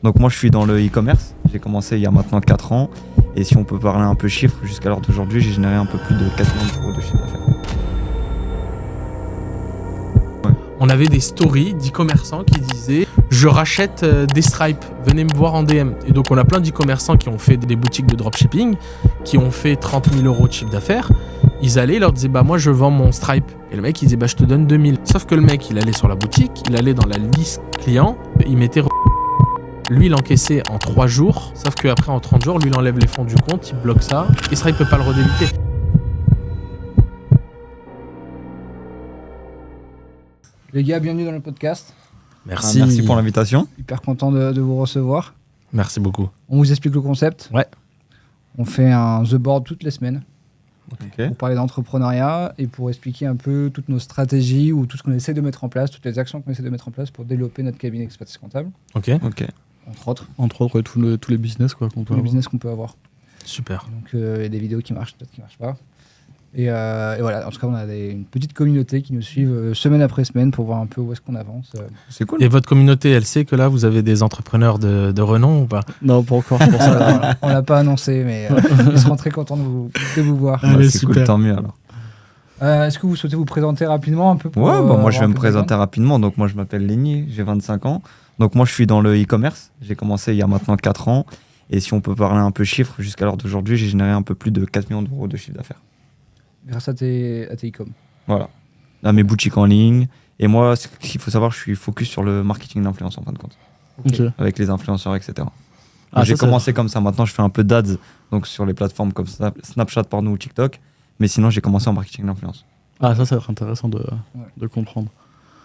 Donc moi je suis dans le e-commerce, j'ai commencé il y a maintenant 4 ans et si on peut parler un peu chiffres, jusqu'à l'heure d'aujourd'hui j'ai généré un peu plus de 4 millions d'euros de chiffre d'affaires. On avait des stories d'e-commerçants qui disaient « Je rachète des Stripes, venez me voir en DM ». Et donc on a plein d'e-commerçants qui ont fait des boutiques de dropshipping, qui ont fait 30 000 euros de chiffre d'affaires. Ils allaient, ils leur disaient « Bah moi je vends mon Stripe ». Et le mec il disait « Bah je te donne 2000 ». Sauf que le mec il allait sur la boutique, il allait dans la liste client, il mettait... Lui, il encaissait en 3 jours, sauf qu'après, en 30 jours, lui, il enlève les fonds du compte, il bloque ça, et ça, il peut pas le redébiter. Les gars, bienvenue dans le podcast. Merci. Merci pour l'invitation. Hyper content de vous recevoir. Merci beaucoup. On vous explique le concept. Ouais. On fait un The Board toutes les semaines Ok. pour parler d'entrepreneuriat et pour expliquer un peu toutes nos stratégies ou tout ce qu'on essaie de mettre en place, toutes les actions qu'on essaie de mettre en place pour développer notre cabinet d'expertise comptable, Ok, entre autres, tous les business quoi, qu'on peut tous les avoir. business qu'on peut avoir. super. Donc il y a des vidéos qui marchent, d'autres qui marchent pas. Et voilà, en tout cas, on a une petite communauté qui nous suivent semaine après semaine pour voir un peu où est-ce qu'on avance. C'est cool. Et votre communauté, elle sait que là, vous avez des entrepreneurs de renom ou pas? Non, pas encore pour ça. Alors, on l'a pas annoncé, mais ils seront très contents de vous voir. Ah, Allez, c'est cool, super. tant mieux alors. Est-ce que vous souhaitez vous présenter rapidement un peu pour, Ouais, moi je vais avoir un me peu de présenter rapidement. Donc moi je m'appelle Lenny, j'ai 25 ans. Donc moi je suis dans le e-commerce, j'ai commencé il y a maintenant 4 ans. Et si on peut parler un peu chiffres, jusqu'à l'heure d'aujourd'hui j'ai généré un peu plus de 4 millions d'euros de chiffre d'affaires. grâce à tes e-com. Voilà. À mes boutiques en ligne. Et moi, ce qu'il faut savoir, je suis focus sur le marketing d'influence en fin de compte. Ok. Avec les influenceurs, etc. Donc, Ah, j'ai ça, commencé comme ça. Maintenant, je fais un peu d'ads donc sur les plateformes comme Snapchat pardon, ou TikTok. Mais sinon, j'ai commencé en marketing d'influence. ça va être intéressant de comprendre.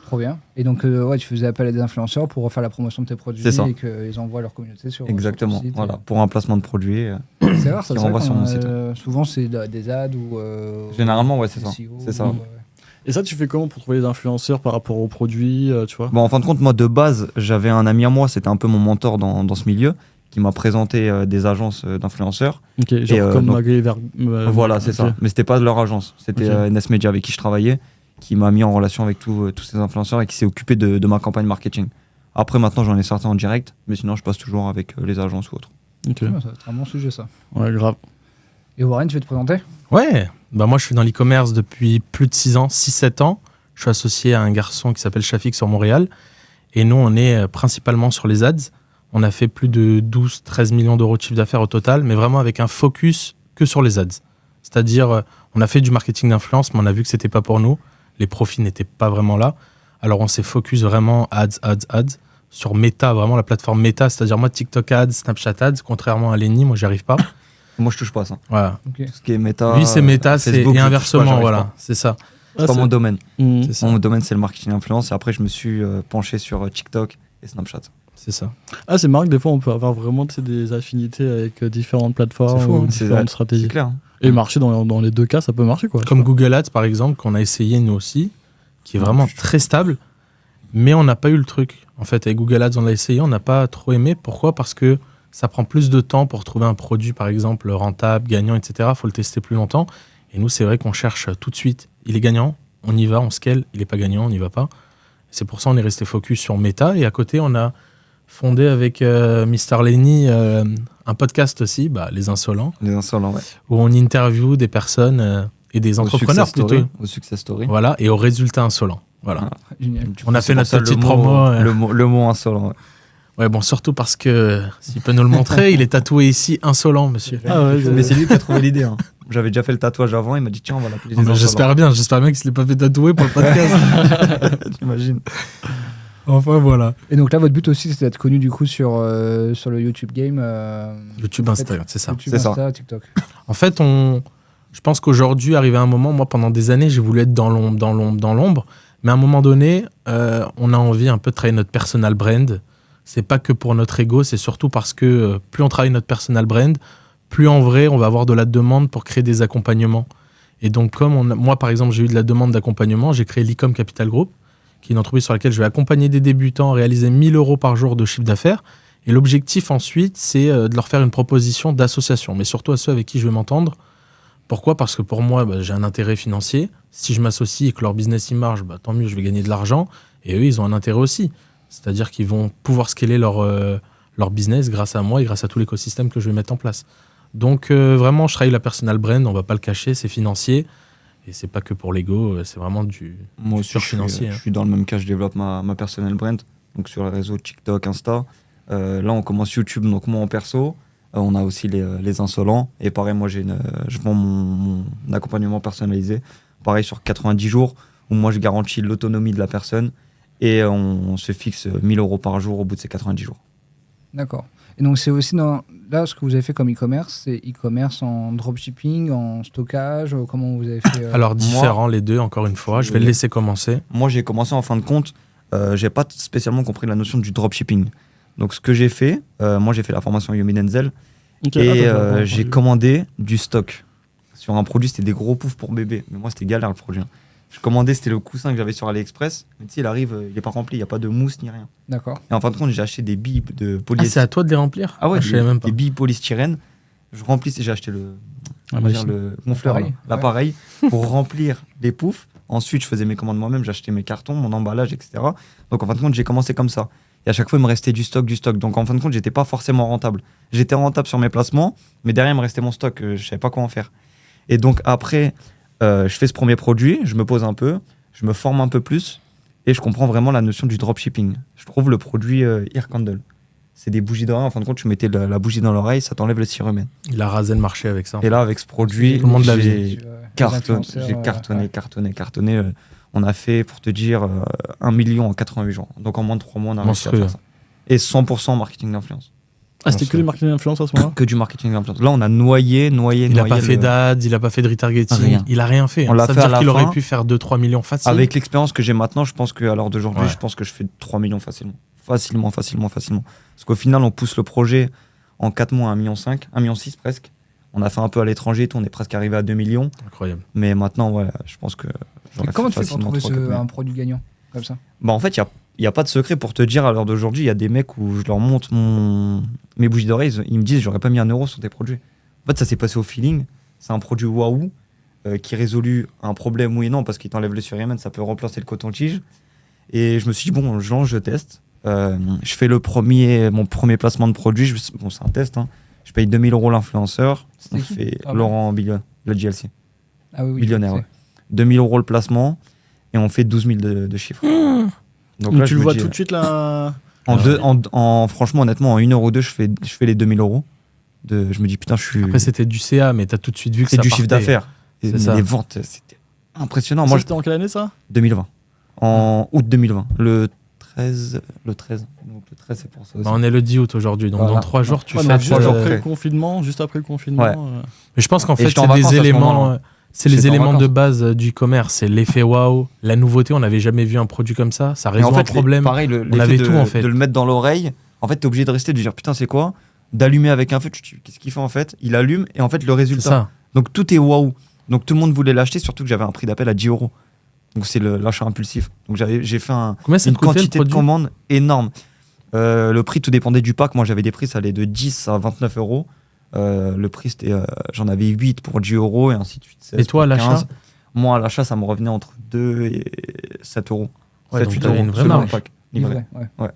Trop bien. Et donc, ouais, tu faisais appel à des influenceurs pour refaire la promotion de tes produits C'est ça. et qu'ils envoient leur communauté sur Exactement. sur ton site. Voilà. Pour un placement de produit. C'est rare, ça. Qui c'est renvoie vrai sur qu'on mon a- site. Souvent, c'est des ads ou. Généralement, ouais, c'est ça. SEO, C'est ça. ouais. Et ça, tu fais comment pour trouver les influenceurs par rapport aux produits, tu vois? Bon, en fin de compte, moi, de base, j'avais un ami à moi, c'était un peu mon mentor dans ce milieu, qui m'a présenté des agences d'influenceurs. Ok, genre comme donc- Magali vers. Voilà, c'est ok. ça. Mais c'était pas de leur agence. C'était Ok. NS Media avec qui je travaillais, qui m'a mis en relation avec tous ces influenceurs et qui s'est occupé de ma campagne marketing. Après, maintenant, j'en ai certains en direct, mais sinon, je passe toujours avec les agences ou autres. Ok. Ouais, ça va être un bon sujet, ça. Ouais, grave. Et Warren, tu veux te présenter? Ouais, bah moi je suis dans l'e-commerce depuis plus de 6 ans, 6-7 ans. Je suis associé à un garçon qui s'appelle Shafik sur Montréal. Et nous, on est principalement sur les ads. On a fait plus de 12-13 millions d'euros de chiffre d'affaires au total, mais vraiment avec un focus que sur les ads. C'est-à-dire, on a fait du marketing d'influence, mais on a vu que c'était pas pour nous. Les profits n'étaient pas vraiment là. Alors on s'est focus vraiment ads sur Meta, vraiment la plateforme Meta, c'est-à-dire moi TikTok ads, Snapchat ads, contrairement à Lenny, moi j'y arrive pas. Moi, je touche pas à ça. Voilà. Ok. Tout ce qui est méta. Lui c'est Meta, c'est Facebook, et je touche pas, inversement, j'arrive voilà, pas. c'est ça. C'est pas mon domaine. Mhm. C'est ça. Mon domaine, c'est le marketing d'influence. Et après, je me suis penché sur TikTok et Snapchat. C'est ça. Ah, c'est marrant que des fois, on peut avoir vraiment des affinités avec différentes plateformes C'est fou, ou hein. différentes C'est stratégies. clair. Hein. Et marcher dans les deux cas, ça peut marcher, quoi. Comme Google Ads par exemple, qu'on a essayé nous aussi, qui est vraiment très stable, mais on n'a pas eu le truc. En fait, avec Google Ads, on l'a essayé, on n'a pas trop aimé. Pourquoi? Parce que ça prend plus de temps pour trouver un produit, par exemple, rentable, gagnant, etc. Il faut le tester plus longtemps. Et nous, c'est vrai qu'on cherche tout de suite. Il est gagnant, on y va, on scale. Il n'est pas gagnant, on n'y va pas. C'est pour ça qu'on est resté focus sur Meta. Et à côté, on a fondé avec Mr. Lenny un podcast aussi, Les Insolents, Les insolents, ouais. où on interview des personnes et des entrepreneurs plutôt. Au success story. Voilà, et aux résultats insolents. Voilà. Génial. Du On a coup, fait c'est notre pour ça petite le mot- promo, Le mot insolent. Ouais. Ouais, bon, surtout parce que, s'il peut nous le montrer, il est tatoué ici, insolent, monsieur. Ah ouais, Mais c'est lui qui a trouvé l'idée. Hein. J'avais déjà fait le tatouage avant. Il m'a dit tiens, on va l'appeler. Oh, mais j'espère bien qu'il ne se l'est pas fait tatouer pour le podcast. J'imagine. Enfin, voilà. Et donc là, votre but aussi, c'est d'être connu du coup sur le YouTube Game. YouTube, Instagram, c'est ça. YouTube, C'est ça. Insta, TikTok. En fait, je pense qu'aujourd'hui, arrivé à un moment, moi, pendant des années, j'ai voulu être dans l'ombre. Mais à un moment donné, on a envie un peu de travailler notre personal brand. C'est pas que pour notre ego, c'est surtout parce que plus on travaille notre personal brand, plus en vrai, on va avoir de la demande pour créer des accompagnements. Et donc, moi, par exemple, j'ai eu de la demande d'accompagnement, j'ai créé l'Ecom Capital Group, qui est une entreprise sur laquelle je vais accompagner des débutants à réaliser 1 000 € par jour de chiffre d'affaires. Et l'objectif ensuite, c'est de leur faire une proposition d'association, mais surtout à ceux avec qui je vais m'entendre. Pourquoi? Parce que pour moi, j'ai un intérêt financier. Si je m'associe et que leur business y marche, tant mieux, je vais gagner de l'argent. Et eux, ils ont un intérêt aussi. C'est-à-dire qu'ils vont pouvoir scaler leur leur business grâce à moi et grâce à tout l'écosystème que je vais mettre en place. Donc vraiment, je travaille la personal brand, on va pas le cacher, c'est financier. Et c'est pas que pour l'ego, c'est vraiment Moi aussi, pur je suis, financier. je suis dans le même cas, je développe ma personnel brand, donc sur les réseaux TikTok, Insta. Là, on commence YouTube, donc moi en perso. On a aussi les insolents. Et pareil, moi, je vends mon accompagnement personnalisé. Pareil, sur 90 jours, où moi, je garantis l'autonomie de la personne. Et on se fixe 1 000 € par jour au bout de ces 90 jours. D'accord. Et donc, c'est aussi là, ce que vous avez fait comme e-commerce, c'est e-commerce en dropshipping, en stockage, comment vous avez fait Alors, différents les deux, encore une fois. Je vais le laisser commencer. Moi, j'ai commencé en fin de compte. J'ai pas spécialement compris la notion du dropshipping. Donc, ce que j'ai fait, moi, j'ai fait la formation Yomi Denzel. Ok, Et attends, j'ai commandé du stock sur un produit, c'était des gros poufs pour bébé. Mais moi, c'était galère le produit. Je commandais, c'était le coussin que j'avais sur AliExpress. Mais tu sais, il arrive, il n'est pas rempli, il n'y a pas de mousse ni rien. D'accord. Et en fin de compte, j'ai acheté des billes de Ah, polyestyrène. c'est à toi de les remplir? Ah ouais, je savais même pas. des billes polystyrène. Je remplissais, j'ai acheté le gonfleur, L'appareil, l'appareil pour remplir les poufs. Ensuite, je faisais mes commandes moi-même, j'achetais mes cartons, mon emballage, etc. Donc en fin de compte, j'ai commencé comme ça. Et à chaque fois, il me restait du stock. Donc en fin de compte, j'étais pas forcément rentable. J'étais rentable sur mes placements, mais derrière, il me restait mon stock. Je savais pas quoi en faire. Et donc après, je fais ce premier produit, je me pose un peu, je me forme un peu plus et je comprends vraiment la notion du dropshipping. Je trouve le produit Ear Candle. C'est des bougies d'oreille. En fin de compte, tu mettais la bougie dans l'oreille, ça t'enlève le sirumen. Il a rasé le marché avec ça. Et là, avec ce produit, Tout le monde l'a j'ai vu. cartonné. On a fait, pour te dire, 1 million en 88 jours. Donc en moins de 3 mois, on a réussi à faire ça. Et 100% marketing d'influence. Ah, c'était que du marketing d'influence à ce moment-là? Que du marketing d'influence. Là, on a noyé. Il n'a pas fait d'ads, il n'a pas fait de retargeting, Rien. il a rien fait. On l'a Ça fait veut à dire la qu'il aurait fin. pu faire 2-3 millions facile. Avec l'expérience que j'ai maintenant, je pense qu'à l'heure d'aujourd'hui, Ouais. je pense que je fais 3 millions facilement. Facilement. Parce qu'au final, on pousse le projet en 4 mois à 1,5 million, 1,6 million presque. On a fait un peu à l'étranger, on est presque arrivé à 2 millions. Incroyable. Mais maintenant, ouais, je pense que j'aurais Comment fait tu fais pour facilement trouver 3-4 millions. un produit gagnant comme ça? Bah en fait, il n'y a pas de secret pour te dire à l'heure d'aujourd'hui. Il y a des mecs où je leur montre mes bougies d'oreilles, ils me disent j'aurais pas mis 1 euro sur tes produits. En fait, ça s'est passé au feeling. C'est un produit waouh qui résout un problème, oui et non, parce qu'il t'enlève le surhumain, ça peut remplacer le coton-tige. Et je me suis dit, bon, je teste. Je fais mon premier placement de produit. Bon, c'est un test. Hein. Je paye 2 000 € l'influenceur. On C'était qui? fait Ah, Laurent Billon, le GLC. Ah oui, Millionnaire, je ouais. sais. 2 000 € le placement et on fait 12 000 de chiffres. Donc là, Tu je le me vois dis, tout de suite là? franchement, honnêtement, en 1 € ou 2, je fais les 2 000 €. Je me dis, putain, je suis. Après, c'était du CA, mais t'as tout de suite vu que C'est ça du chiffre partait. d'affaires. C'est ça. Les ventes, c'était impressionnant. Ça, Moi, c'était en quelle année ça? 2020. En août 2020. Le 13. Donc le 13, c'est pour ça aussi. Bah, on est le 10 août aujourd'hui, donc Voilà. dans 3 jours, tu Ouais, fais. donc, juste jours après près. le confinement, juste après le confinement. Ouais. Mais je pense qu'en Et fait, j'étais en c'est vacances à des ce éléments. moment-là. C'est les J'étais en éléments de vacances. base du e-commerce. C'est l'effet waouh, la nouveauté. On n'avait jamais vu un produit comme ça. Ça Et résout en fait, un problème. pareil, on avait l'effet tout, en fait. de le mettre dans l'oreille. En fait, t'es obligé de rester, de dire putain, c'est quoi? D'allumer avec un feu. Qu'est-ce qu'il fait en fait? Il allume et en fait, le C'est résultat. ça. Donc tout est waouh. Donc tout le monde voulait l'acheter, surtout que j'avais un prix d'appel à 10 €. Donc c'est l'achat impulsif. Donc j'ai fait Combien ça une te coûtait, le quantité de produit? commandes énorme. Le prix, tout dépendait du pack. Moi, j'avais des prix, ça allait de 10 à 29 €. Le prix, c'était, j'en avais 8 pour 10 € et ainsi de suite. 16 Et toi, à pour l'achat? 15. Moi, à l'achat, ça me revenait entre 2 et 7 €. Ouais, 7, donc 8 t'avais € une vraie selon marge. le pack. Livré. Livré, ouais.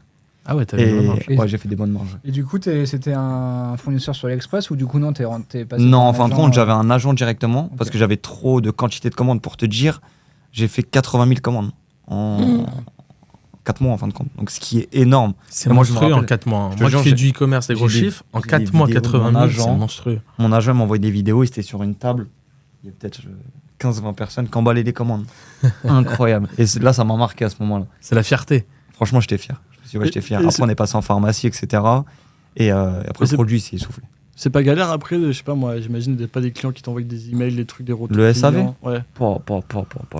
Ah ouais, t'avais Et une marge. ouais, j'ai fait des bonnes marges. Et du coup, c'était un fournisseur sur l'Express ou du coup, non, t'es passé Non, par un en fin de agent, compte, j'avais un agent directement Ok. parce que j'avais trop de quantité de commandes. Pour te dire, j'ai fait 80 000 commandes en 4 mois en fin de compte. Donc, ce qui est énorme. C'est Et moi, je me monstrueux en rappelle, 4 mois. je te Moi qui jure, fais j'ai- du e-commerce, des gros j'ai des- chiffres, en j'ai 4 des mois, vidéos de 80 mon 000, c'est agent. monstrueux. Mon agent m'envoyait des vidéos, il était sur une table. Il y a peut-être 15-20 personnes qui emballaient les commandes. Incroyable. Et là, ça m'a marqué à ce moment-là. C'est la fierté. Franchement, j'étais fier. Je me suis dit, ouais, j'étais fier. Et Après, on est passé en pharmacie, etc. Et après, le c'est- produit s'est essoufflé. C'est pas galère après, je sais pas moi, j'imagine des pas des clients qui t'envoient des emails, des trucs, des retours. Le SAV? clients. Ouais.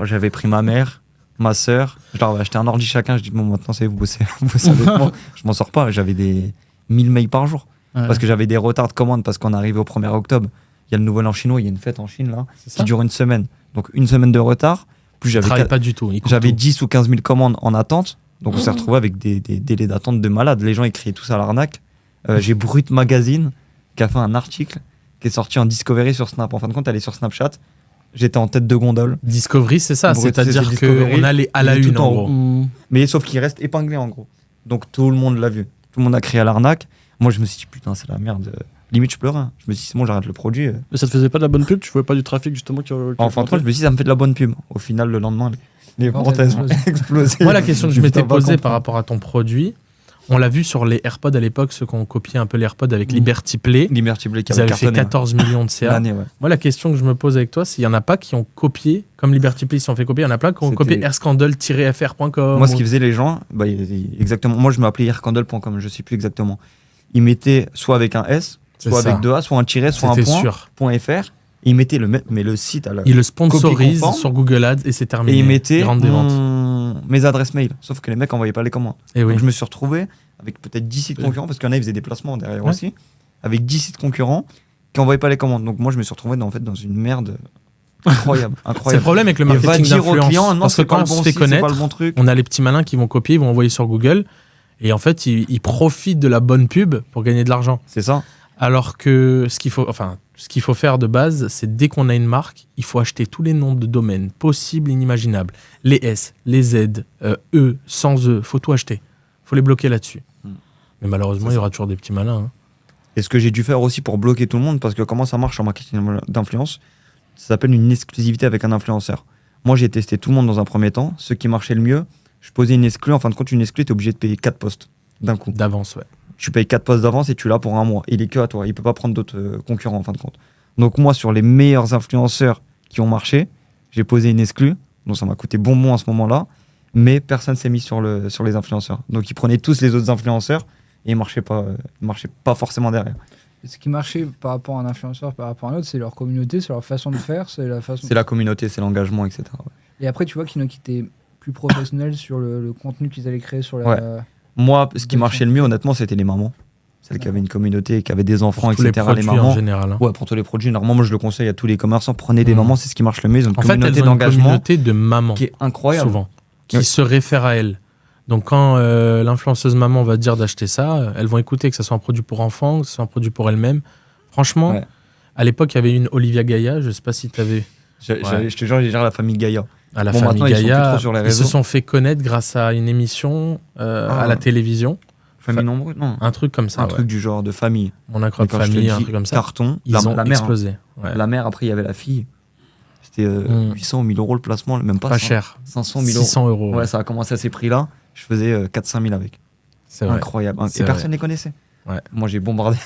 J'avais pris ma mère, ma sœur, je leur avais acheté un ordi chacun. Je dis, bon, maintenant, vous bossez, vous bossez avec moi. Je m'en sors pas. J'avais des 1000 mails par jour. Ouais. Parce que j'avais des retards de commandes parce qu'on arrivait au 1er octobre. Il y a le nouvel an chinois, il y a une fête en Chine là, C'est ça. qui dure une semaine. Donc une semaine de retard. Plus Il j'avais travaille pas du tout. il coupe j'avais tout. 10 ou 15 000 commandes en attente. Donc on s'est retrouvé avec des délais d'attente de malades. Les gens ils criaient tous à l'arnaque. J'ai Brut Magazine qui a fait un article qui est sorti en Discovery sur Snap. En fin de compte, elle est sur Snapchat. J'étais en tête de gondole. Discovery, c'est ça. Brut, C'est-à-dire c'est Discovery. qu'on allait à la Il est tout une, en en haut. gros. Mmh. Mais sauf qu'il reste épinglé en gros. Donc tout le monde l'a vu. Tout le monde a crié à l'arnaque. Moi, je me suis dit, putain, c'est la merde. Limite, je pleurais. Je me suis dit, c'est bon, j'arrête le produit. Mais ça te faisait pas de la bonne pub, tu voyais pas du trafic justement qui En fin de compte, je me suis dit, ça me fait de la bonne pub. Au final, le lendemain, les Ventes ventes, elles ont explosé. explosé. Moi, la question que je m'étais Putain, pas posée comprendre. par rapport à ton produit, on l'a vu sur les AirPods à l'époque, ceux qui ont copié un peu les AirPods avec Mm. Liberty Play. Liberty Black qui Ils avait avaient fait cartonné. 14 millions de CA. L'année, ouais. Moi, la question que je me pose avec toi, c'est il y en a pas qui ont copié, comme Liberty Play, ils se sont fait copier, il y en a plein qui ont C'était- copié airscandal-fr.com. Moi, ce qu'ils faisaient, les gens, exactement. Moi, je m'appelais aircandle.com, je sais plus exactement. Ils mettaient soit avec un S, C'est soit ça. avec deux A, soit un tiret, soit un C'était point, sûr. .fr. Et ils mettaient mais le site à la. Ils le sponsorisent Copie conforme. sur Google Ads et c'est terminé. Et ils mettaient rendent des ventes. mes adresses mail. Sauf que les mecs envoyaient pas les commandes. Et oui. Donc, je me suis retrouvé avec peut-être 10 sites Oui. concurrents, parce qu'il y en a, ils faisaient des placements derrière Ouais. aussi, avec 10 sites concurrents qui envoyaient pas les commandes. Donc moi, je me suis retrouvé en fait, dans une merde incroyable. C'est le incroyable. problème avec le Et va marketing dire au client, d'influence. non, Parce que c'est pas quand le on bon se fait site, c'est pas connaître, le bon truc. on a les petits malins qui vont copier, ils vont envoyer sur Google. Et en fait, ils profitent de la bonne pub pour gagner de l'argent. C'est ça. Alors que ce qu'il faut faire de base, c'est dès qu'on a une marque, il faut acheter tous les noms de domaines possibles et inimaginables. Les S, les Z, E, sans E, faut tout acheter. Faut les bloquer là-dessus. Hmm. Mais malheureusement, C'est il y aura toujours des petits malins. Hein. Et ce que j'ai dû faire aussi pour bloquer tout le monde, parce que comment ça marche en marketing d'influence, ça s'appelle une exclusivité avec un influenceur. Moi, j'ai testé tout le monde dans un premier temps. Ceux qui marchaient le mieux, je posais une exclue. En fin de compte, une exclue, tu es obligé de payer 4 postes d'un coup. D'avance, ouais. Tu payes 4 postes d'avance et tu l'as pour un mois. Il est que à toi. Il peut pas prendre d'autres concurrents en fin de compte. Donc moi, sur les meilleurs influenceurs qui ont marché, j'ai posé une exclue. Donc ça m'a coûté bonbon à ce moment-là. Mais personne s'est mis sur les influenceurs. Donc ils prenaient tous les autres influenceurs et ils marchaient pas forcément derrière. Et ce qui marchait par rapport à un influenceur, par rapport à un autre, c'est leur communauté, c'est leur façon de faire, c'est la façon. C'est la communauté, c'est l'engagement, etc. ouais. Et après, tu vois qu'il y en a qui étaient plus professionnels sur le contenu qu'ils allaient créer sur la. Ouais. Moi, ce qui marchait le mieux, honnêtement, c'était les mamans. Celles qui avaient une communauté, qui avaient des enfants, Tous les etc. produits Les en mamans. général. Hein. Ouais, pour tous les produits, normalement, moi je le conseille à tous les commerçants. Prenez des Mhm. mamans, c'est ce qui marche le mieux. Ils ont une En fait, communauté elles ont une d'engagement communauté de mamans, qui est incroyable. souvent, qui Oui. se réfèrent à elles. Donc quand l'influenceuse maman va dire d'acheter ça, elles vont écouter, que ce soit un produit pour enfants, que ce soit un produit pour elles-mêmes. Franchement, Ouais. à l'époque, il y avait une Olivia Gaïa, je sais pas si tu avais... Ouais. Je te jure, j'ai géré la famille Gaïa. À la Bon, famille maintenant, ils sont plus Gaïa, trop sur les ils se réseaux. sont fait connaître grâce à une émission à la télévision, Famille nombreuse, non. un truc comme ça. Un ouais. truc du genre de famille. Mon incroyable Quand je te famille, un dis truc comme ça. Carton, Ils la ont mère. hein. explosé. Ouais. La mère, après, il y avait la fille. C'était 800 ou 1000 euros le placement, même pas, Pas 100, cher. 500 000 euros. 600 euros. Ouais, ça a commencé à ces prix-là. Je faisais 4-5 000 avec. C'est vrai. Incroyable. C'est Et vrai. personne ne les connaissait. Ouais. Moi, j'ai bombardé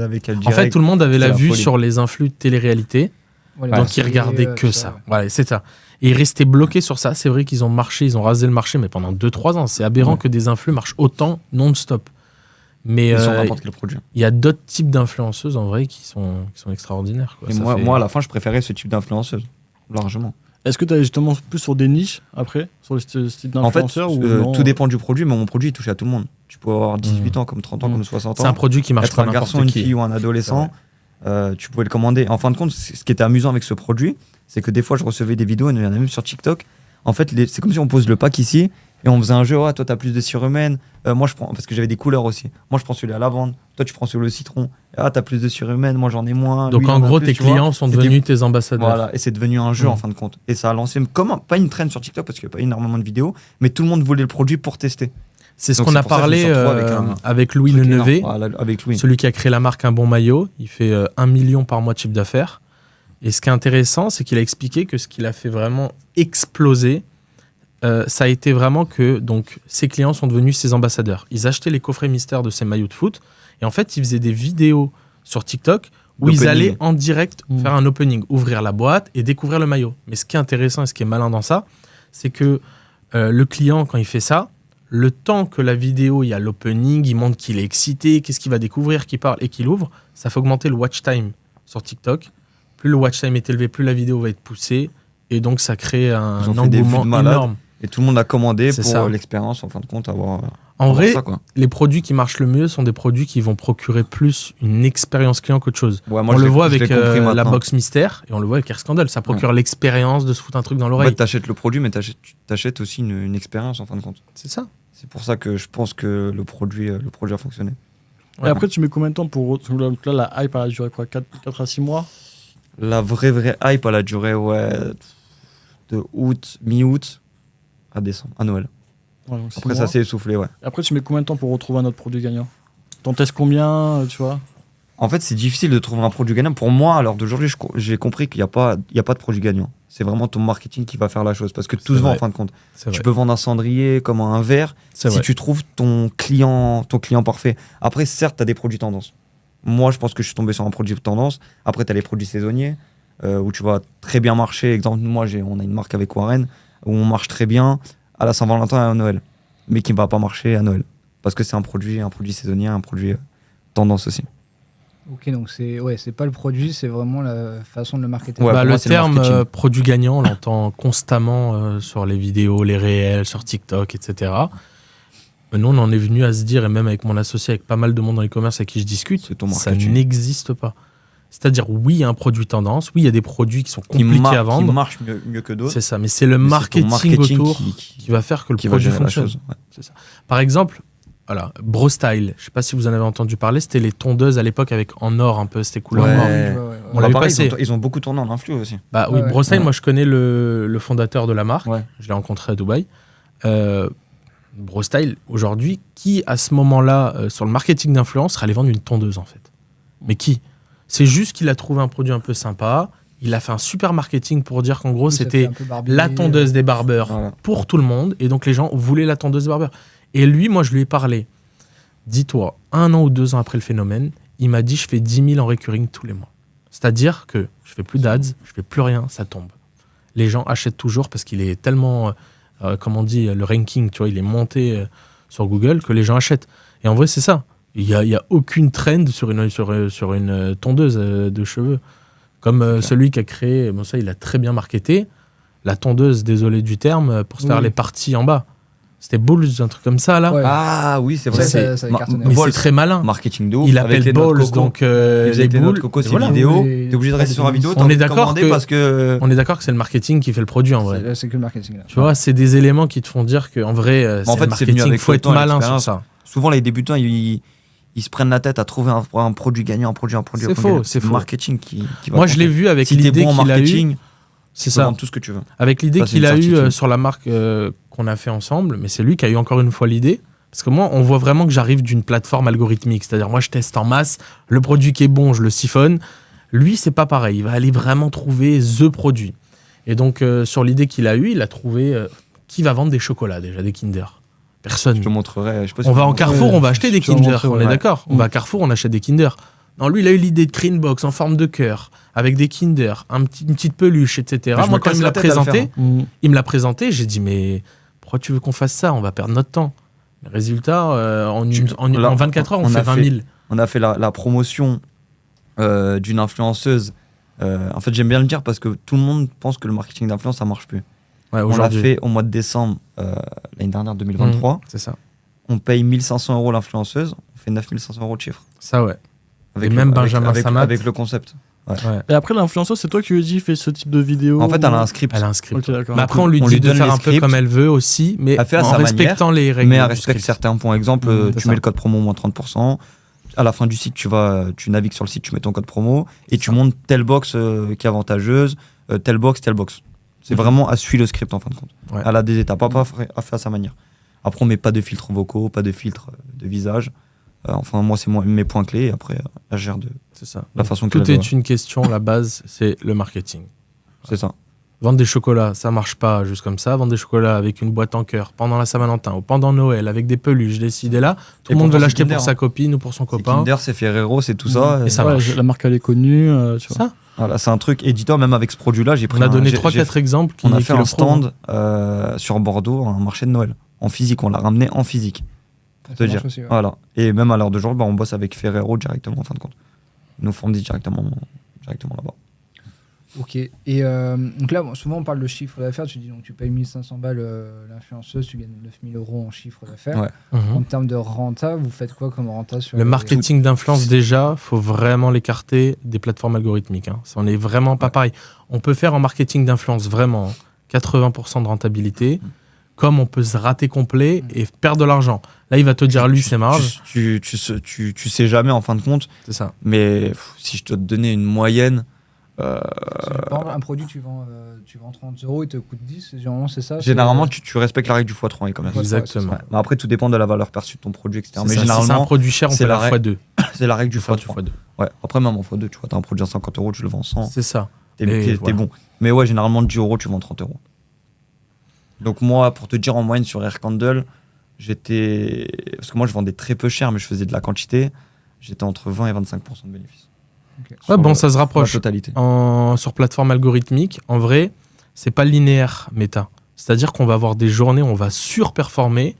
avec elle En direct. fait, tout le monde avait C'est la la vue folie. sur les influx de télé-réalité. Ouais, les Donc conseillers, ils regardaient que tout ça. ouais. Voilà, c'est ça. Et ils restaient bloqués sur ça. C'est vrai qu'ils ont marché, ils ont rasé le marché, mais pendant 2-3 ans. C'est aberrant Ouais. que des influx marchent autant non-stop. Mais Et sur n'importe quel produit. il y a d'autres types d'influenceuses en vrai qui sont extraordinaires. Quoi. Et Ça moi, fait- moi, à la fin, je préférais ce type d'influenceuse. Largement. Est-ce que tu allais justement plus sur des niches après, sur ce type En fait, d'influenceurs ou non tout dépend du produit, mais mon produit, il touche à tout le monde. Tu peux avoir 18 ans, comme 30 ans, Mm. comme 60 c'est un ans. produit qui marche Être pas un n'importe garçon, une qui. fille ou un adolescent, tu pouvais le commander. En fin de compte, ce qui était amusant avec ce produit, c'est que des fois, je recevais des vidéos, il y en a même sur TikTok. En fait, c'est comme si on pose le pack ici et on faisait un jeu. Ouais, toi, t'as plus de surhumaine. Moi, je prends, parce que j'avais des couleurs aussi. Moi, je prends celui à lavande. Toi, tu prends celui au citron. Ah, t'as plus de surhumaine. Moi, j'en ai moins. Donc Lui, il en en a gros, plus, tes tu vois. clients sont C'était- devenus tes ambassadeurs. Voilà, et c'est devenu un jeu Mm. en fin de compte. Et ça a lancé, pas une trend sur TikTok parce qu'il n'y a pas énormément de vidéos, mais tout le monde voulait le produit pour tester. C'est ce Donc qu'on c'est a pour ça que je me parlé suis retrouvé avec avec Louis Truc Lenevé, énorme. Voilà, avec Louis. celui qui a créé la marque Un Bon Maillot. Il fait 1 million par mois de chiffre d'affaires. Et ce qui est intéressant, c'est qu'il a expliqué que ce qui l'a fait vraiment exploser, ça a été vraiment que donc, ses clients sont devenus ses ambassadeurs. Ils achetaient les coffrets mystères de ses maillots de foot. Et en fait, ils faisaient des vidéos sur TikTok où ils D'opening. allaient en direct Mmh. faire un opening, ouvrir la boîte et découvrir le maillot. Mais ce qui est intéressant et ce qui est malin dans ça, c'est que le client, quand il fait ça, le temps que la vidéo, il y a l'opening, il montre qu'il est excité, qu'est-ce qu'il va découvrir, qu'il parle et qu'il ouvre, ça fait augmenter le watch time sur TikTok. Plus le watch time est élevé, plus la vidéo va être poussée. Et donc, ça crée Ils un ont fait des vues de engouement malade. énorme. Et tout le monde a commandé C'est pour ça. l'expérience, en fin de compte, avoir En vrai, ça, quoi. les produits qui marchent le mieux sont des produits qui vont procurer plus une expérience client qu'autre chose. Ouais, moi, On je le l'ai- voit je l'ai avec compris la maintenant. box mystère et on le voit avec Air Scandal. Ça procure l'expérience de se foutre un truc dans En l'oreille. fait, t'achètes le produit, mais t'achètes aussi une expérience, en fin de compte. C'est ça. C'est pour ça que je pense que le produit a fonctionné. Et après, tu mets combien de temps pour. Donc là, la hype, elle a duré quoi 4 à 6 mois. La vraie hype, elle a duré, de mi-août à décembre, à Noël. Ouais, donc 6 Après, mois. ça s'est essoufflé, ouais. Et après, tu mets combien de temps pour retrouver un autre produit gagnant T'en testes combien, tu vois? En fait, c'est difficile de trouver un produit gagnant. Pour moi, à l'heure d'aujourd'hui, j'ai compris qu'il n'y a pas de produit gagnant. C'est vraiment ton marketing qui va faire la chose. Parce que tout se vend en fin de compte. Tu peux vendre un cendrier comme un verre si tu trouves ton client parfait. Après, certes, tu as des produits tendance. Moi, je pense que je suis tombé sur un produit tendance. Après, tu as les produits saisonniers où tu vas très bien marcher. Exemple, moi, on a une marque avec Warren où on marche très bien à la Saint-Valentin et à Noël. Mais qui ne va pas marcher à Noël. Parce que c'est un produit saisonnier, un produit tendance aussi. Ok, donc c'est pas le produit, c'est vraiment la façon de le marketer. Ouais, le moi, c'est le terme marketing. produit gagnant, on l'entend constamment sur les vidéos, les réels, sur TikTok, etc. Mais nous, on en est venu à se dire, et même avec mon associé, avec pas mal de monde dans l'e-commerce avec qui je discute, C'est ton ça marketing. n'existe pas. C'est-à-dire, oui, il y a un produit tendance, oui, il y a des produits qui sont compliqués à Qui vendre. marche mieux que d'autres. C'est ça, mais c'est le Mais c'est ton marketing autour qui qui va faire que le va produit gérer la fonctionne. chose. Ouais. C'est ça. Par exemple, voilà, BroStyle, je sais pas si vous en avez entendu parler, c'était les tondeuses à l'époque avec en or un peu, c'était couleur Ouais. or. On l'a vu pareil, passer. ils ont beaucoup tourné en influ aussi. Bah oui, Ouais, ouais. BroStyle, Ouais. moi je connais le fondateur de la marque, Ouais. je l'ai rencontré à Dubaï. BroStyle, aujourd'hui, qui à ce moment-là, sur le marketing d'influence, serait allé vendre une tondeuse en fait? Mais qui? C'est juste qu'il a trouvé un produit un peu sympa, il a fait un super marketing pour dire qu'en gros c'était la tondeuse des barbeurs Voilà. pour tout le monde, et donc les gens voulaient la tondeuse des barbeurs. Et lui, moi je lui ai parlé, dis-toi, 1 an ou 2 ans après le phénomène, il m'a dit je fais 10 000 en recurring tous les mois. C'est-à-dire que je fais plus d'ads, je fais plus rien, ça tombe. Les gens achètent toujours parce qu'il est tellement, comme on dit, le ranking, tu vois, il est monté sur Google que les gens achètent. Et en vrai, c'est ça. Il y a aucune trend sur une tondeuse de cheveux. Comme celui qui a créé, bon ça, il a très bien marketé, la tondeuse, désolé du terme, pour se faire Oui. les parties en bas. C'était Balls, un truc comme ça, là. Ouais. Ah oui, c'est vrai. Ça a Ma- cartonné. Mais Balls. c'est très malin. Marketing de ouf. Il avec appelle les noix de Balls, coco. donc Ils faisaient les tes noix boules. de coco, Et c'est voilà. une vidéo. Oui, T'es obligé de rester sur la vidéo. On t'as est envie de d'accord commander que- parce que. On est d'accord que c'est le marketing qui fait le produit, en vrai. C'est que le marketing là. Tu vois, c'est des éléments qui te font dire qu'en vrai, c'est en fait, le c'est venu marketing. avec Il faut le être temps et malin sur l'expérience. ça. Souvent, les débutants, ils se prennent la tête à trouver un produit gagnant, un produit. C'est faux, c'est le faux. marketing qui va. Moi, je l'ai compter. vu avec Si t'es l'idée bon en qu'il a eu. marketing, C'est tu peux ça. vendre tout ce que tu veux. Avec l'idée Ça, c'est qu'il une a eu certitude. sur la marque qu'on a fait ensemble, mais c'est lui qui a eu encore une fois l'idée. Parce que moi, on voit vraiment que j'arrive d'une plateforme algorithmique. C'est-à-dire, moi, je teste en masse. Le produit qui est bon, je le siphonne. Lui, c'est pas pareil. Il va aller vraiment trouver the produit. Et donc, sur l'idée qu'il a eue, il a trouvé qui va vendre des chocolats déjà, des Kinder. Personne. Je te montrerai. Je sais pas si On je va te en montrerai. Carrefour, on va acheter des tu vas Kinder. montrer, On ouais. est d'accord. On va à Carrefour, on achète des Kinder. Non, lui, il a eu l'idée de créer une box en forme de cœur, avec des Kinder, une petite peluche, etc. Mais je Moi, me quand il casse me la l'a tête à le présenté, faire. il me l'a présenté, j'ai dit, mais pourquoi tu veux qu'on fasse ça? On va perdre notre temps. Le résultat, en 24 heures, on fait 20 000. On a fait la promotion d'une influenceuse. En fait, j'aime bien le dire parce que tout le monde pense que le marketing d'influence, ça marche plus. Ouais, On l'a aujourd'hui. fait au mois de décembre l'année dernière, 2023. C'est ça. On paye 1 500 € l'influenceuse, on fait 9 500 € de chiffre. Ça, ouais. Avec Et même Benjamin Samat. avec le concept. Ouais. Et après, l'influenceuse, c'est toi qui lui dis fais ce type de vidéo. En fait, elle a un script. Elle a un script. Ok, d'accord. Mais après, on lui On dit lui de donne faire les un peu scripts. comme elle veut aussi, mais Elle fait à en sa respectant manière, les règles. mais elle du respecte script. certains points. Exemple, C'est tu ça. mets le code promo moins 30%. À la fin du site, tu navigues sur le site, tu mets ton code promo et tu montes telle box qui est avantageuse, telle box. C'est vraiment à suivre le script en fin de compte. Ouais. Elle a des étapes, pas à faire à sa manière. Après, on met pas de filtres vocaux, pas de filtres de visage. Enfin, moi, c'est mes points clés. Et après, elle gère C'est ça. la façon Tout qu'elle est veut. une question, la base, c'est le marketing. C'est ça. Vendre des chocolats, ça marche pas juste comme ça. Vendre des chocolats avec une boîte en cœur pendant la Saint-Valentin ou pendant Noël avec des peluches, des idées là, tout Et le monde pourtant, veut c'est l'acheter Kinder, pour sa hein. copine ou pour son C'est copain. Kinder, c'est Ferrero, c'est tout ça. Et ça Ouais, marche. la marque, elle est connue. Tu vois. Ça. Voilà, c'est un truc. Et dis-toi, même avec ce produit-là, j'ai pris On a donné j'ai- 3-4 exemples qui On a qui fait le un prouvent. stand sur Bordeaux, un marché de Noël, en physique. On l'a ramené en physique, pour te Ça dire. marche aussi, ouais. Voilà. Et même à l'heure d'aujourd'hui, on bosse avec Ferrero directement, en fin de compte. Ils nous fournissent directement là-bas. Ok. Et donc là, bon, souvent on parle de chiffre d'affaires. Tu dis donc tu payes 1500 balles l'influenceuse, tu gagnes 9000 € en chiffre d'affaires. Ouais. Mhm. En termes de renta, vous faites quoi comme renta sur Le les- marketing d'influence, déjà, faut vraiment l'écarter des plateformes algorithmiques. Hein. Ça, on est vraiment pas pareil. On peut faire en marketing d'influence vraiment 80% de rentabilité, comme on peut se rater complet et perdre de l'argent. Là, il va te dire, lui, c'est marge. Tu sais jamais, en fin de compte. C'est ça. Mais si je te donnais une moyenne, Par exemple, un produit, tu vends 30 euros, il te coûte 10. Généralement, c'est ça. Généralement, tu respectes la règle du x3 e-commerce. Exactement. Ouais. Mais après, tout dépend de la valeur perçue de ton produit, etc. C'est Mais ça, si c'est un généralement, produit cher, on c'est peut la la x2. c'est la règle du Faire x3. du x2. Ouais. Après, même en x2, tu vois, t'as un produit à 50 euros, tu le vends 100. C'est ça. T'es Et voilà. bon. Mais ouais, généralement, 10 euros, tu vends 30 euros. Donc moi, pour te dire, en moyenne sur Aircandle, j'étais... Parce que moi, je vendais très peu cher, mais je faisais de la quantité. J'étais entre 20 et 25% de bénéfices. Ok. Ouais, bon, ça se La rapproche. totalité. Sur plateforme algorithmique, en vrai, c'est pas linéaire méta. C'est-à-dire qu'on va avoir des journées où on va surperformer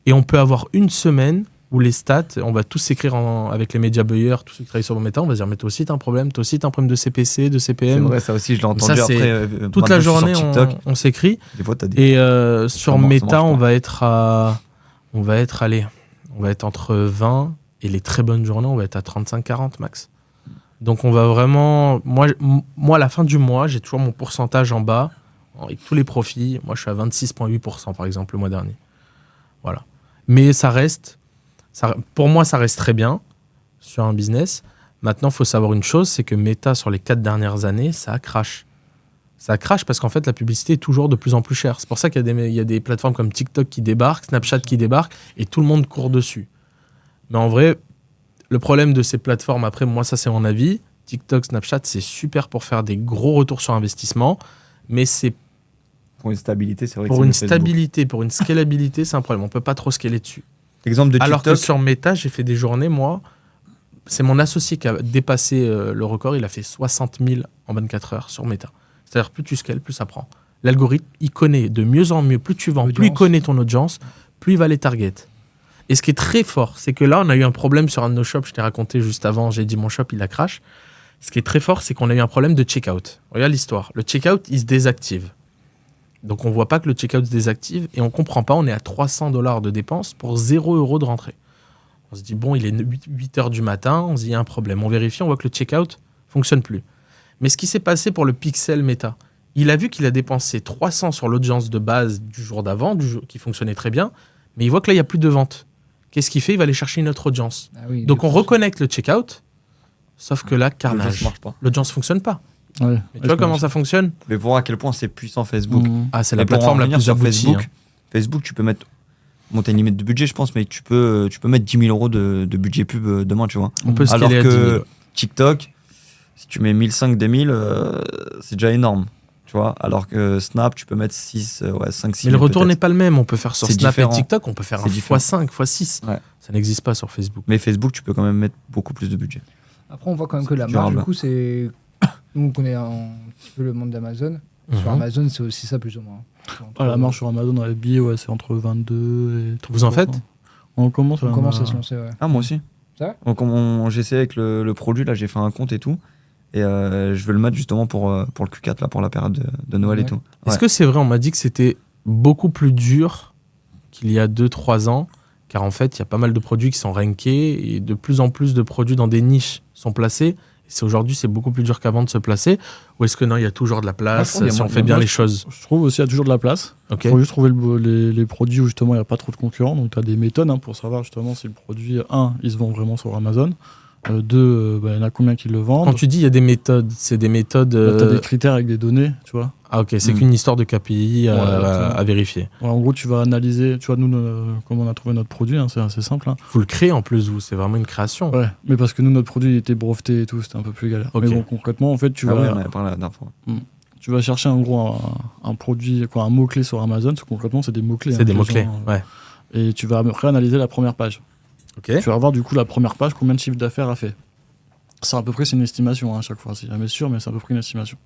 et on peut avoir une semaine où les stats, on va tous s'écrire avec les médias buyers, tous ceux qui travaillent sur méta, on va se dire mais toi aussi t'as un problème, toi aussi t'as un problème de CPC, de C'est CPM. vrai, ça aussi, je l'ai entendu. Ça, c'est après. Toute la maintenant, je suis journée sur TikTok. on s'écrit. Des fois, t'as des... Et sur marche méta, pas. on va être entre 20 et les très bonnes journées, on va être à 35-40 max. Donc on va vraiment... Moi, à la fin du mois, j'ai toujours mon pourcentage en bas, avec tous les profits. Moi, je suis à 26,8% par exemple le mois dernier. Voilà. Mais pour moi, ça reste très bien sur un business. Maintenant, il faut savoir une chose, c'est que Meta, sur les 4 dernières années, ça crash. Ça crash parce qu'en fait, la publicité est toujours de plus en plus chère. C'est pour ça qu'il y a des plateformes comme TikTok qui débarquent, Snapchat qui débarquent, et tout le monde court dessus. Mais en vrai, le problème de ces plateformes, après, moi, ça c'est mon avis, TikTok, Snapchat, c'est super pour faire des gros retours sur investissement, mais c'est Pour une stabilité, c'est vrai pour que une c'est mieux Facebook. stabilité, pour une scalabilité, c'est un problème. On ne peut pas trop scaler dessus. Exemple de Alors que TikTok, sur Meta, j'ai fait des journées, moi, c'est mon associé qui a dépassé le record, il a fait 60 000 en 24 heures sur Meta. C'est-à-dire, plus tu scales, plus ça prend. L'algorithme, il connaît de mieux en mieux. Plus tu vends, plus il connaît ton audience, plus il va les target. Et ce qui est très fort, c'est que là, on a eu un problème sur un de nos shops. Je t'ai raconté juste avant, j'ai dit mon shop, il a crash. Ce qui est très fort, c'est qu'on a eu un problème de checkout. Regarde l'histoire. Le checkout, il se désactive. Donc, on ne voit pas que le checkout se désactive et on ne comprend pas. On est à $300 de dépenses pour 0 € de rentrée. On se dit, bon, il est 8 heures du matin, on se dit, il y a un problème. On vérifie, on voit que le checkout ne fonctionne plus. Mais ce qui s'est passé pour le pixel Meta, il a vu qu'il a dépensé 300 sur l'audience de base du jour d'avant, qui fonctionnait très bien, mais il voit que là, il n'y a plus de vente. Qu'est-ce qu'il fait? Il va aller chercher une autre audience. Ah oui, Donc, on reconnecte le checkout, sauf que là, l'audience carnage. marche pas. L'audience ne fonctionne pas. Ouais. Mais tu vois comment ça fonctionne? Mais pour voir à quel point c'est puissant Facebook. Ah, c'est Et la pour en plateforme la revenir plus sur aboutie. Facebook, hein. Facebook, tu peux mettre... Bon, t'as une limite de budget, je pense, mais tu peux mettre 10 000 € de budget pub demain, tu vois. On peut Alors scaler à 10 000. que TikTok, si tu mets 1500, 2000, c'est déjà énorme, tu vois. Alors que Snap, tu peux mettre 5, 6 Mais le 000 retour n'est peut-être. pas le même. On peut faire sur C'est Snap différent. et TikTok, on peut faire C'est un différent. x5, x6. Ouais. Ça n'existe pas sur Facebook. Mais Facebook, tu peux quand même mettre beaucoup plus de budget. Après, on voit quand même que la marge, durable. du coup, c'est. Nous, on connaît un petit peu le monde d'Amazon. Sur Mhm. Amazon, c'est aussi ça, plus ou moins. Ah, la marge sur Amazon dans les billets, ouais, c'est entre 22 et 30%. Vous en faites? On commence, On commence à se lancer, ouais. Ah, moi aussi. C'est vrai Donc, j'essaie avec le produit, là, j'ai fait un compte et tout. Et je vais le mettre justement pour le Q4, là, pour la période de Noël et Ouais. tout. Est-ce Ouais. que c'est vrai? On m'a dit que c'était beaucoup plus dur qu'il y a 2-3 ans, car en fait, il y a pas mal de produits qui sont rankés et de plus en plus de produits dans des niches sont placés. Et aujourd'hui, c'est beaucoup plus dur qu'avant de se placer. Ou est-ce que non, il y a toujours de la Ah, je place trouve qu'il y a si on moins- fait bien moi, les choses? Je trouve aussi qu'il y a toujours de la place. Ok. Il faut juste trouver les produits où justement il n'y a pas trop de concurrents. Donc tu as des méthodes pour savoir justement si le produit, il se vend vraiment sur Amazon. 2, il y en a combien qui le vendent. Quand tu dis il y a des méthodes, c'est des méthodes. Tu as des critères avec des données, tu vois. Ah ok, c'est Hmm. qu'une histoire de KPI exactement. à vérifier. Ouais, en gros, tu vas analyser, tu vois, nous, comme on a trouvé notre produit, c'est assez simple. Vous le créez en plus, vous, c'est vraiment une création. Ouais, mais parce que nous, notre produit il était breveté et tout, c'était un peu plus galère. Ok. Mais bon, concrètement, en fait, tu Ah vas, oui, on avait parlé la dernière fois. tu vas chercher en gros un produit, un mot-clé sur Amazon, parce que concrètement, c'est des mots-clés. C'est hein, des que les mots-clés. gens, Ouais. Et tu vas réanalyser la première page. Ok. Tu vas voir du coup la première page, combien de chiffre d'affaires a fait. Ça, à peu près, c'est une estimation à chaque fois. C'est jamais sûr, mais c'est à peu près une estimation.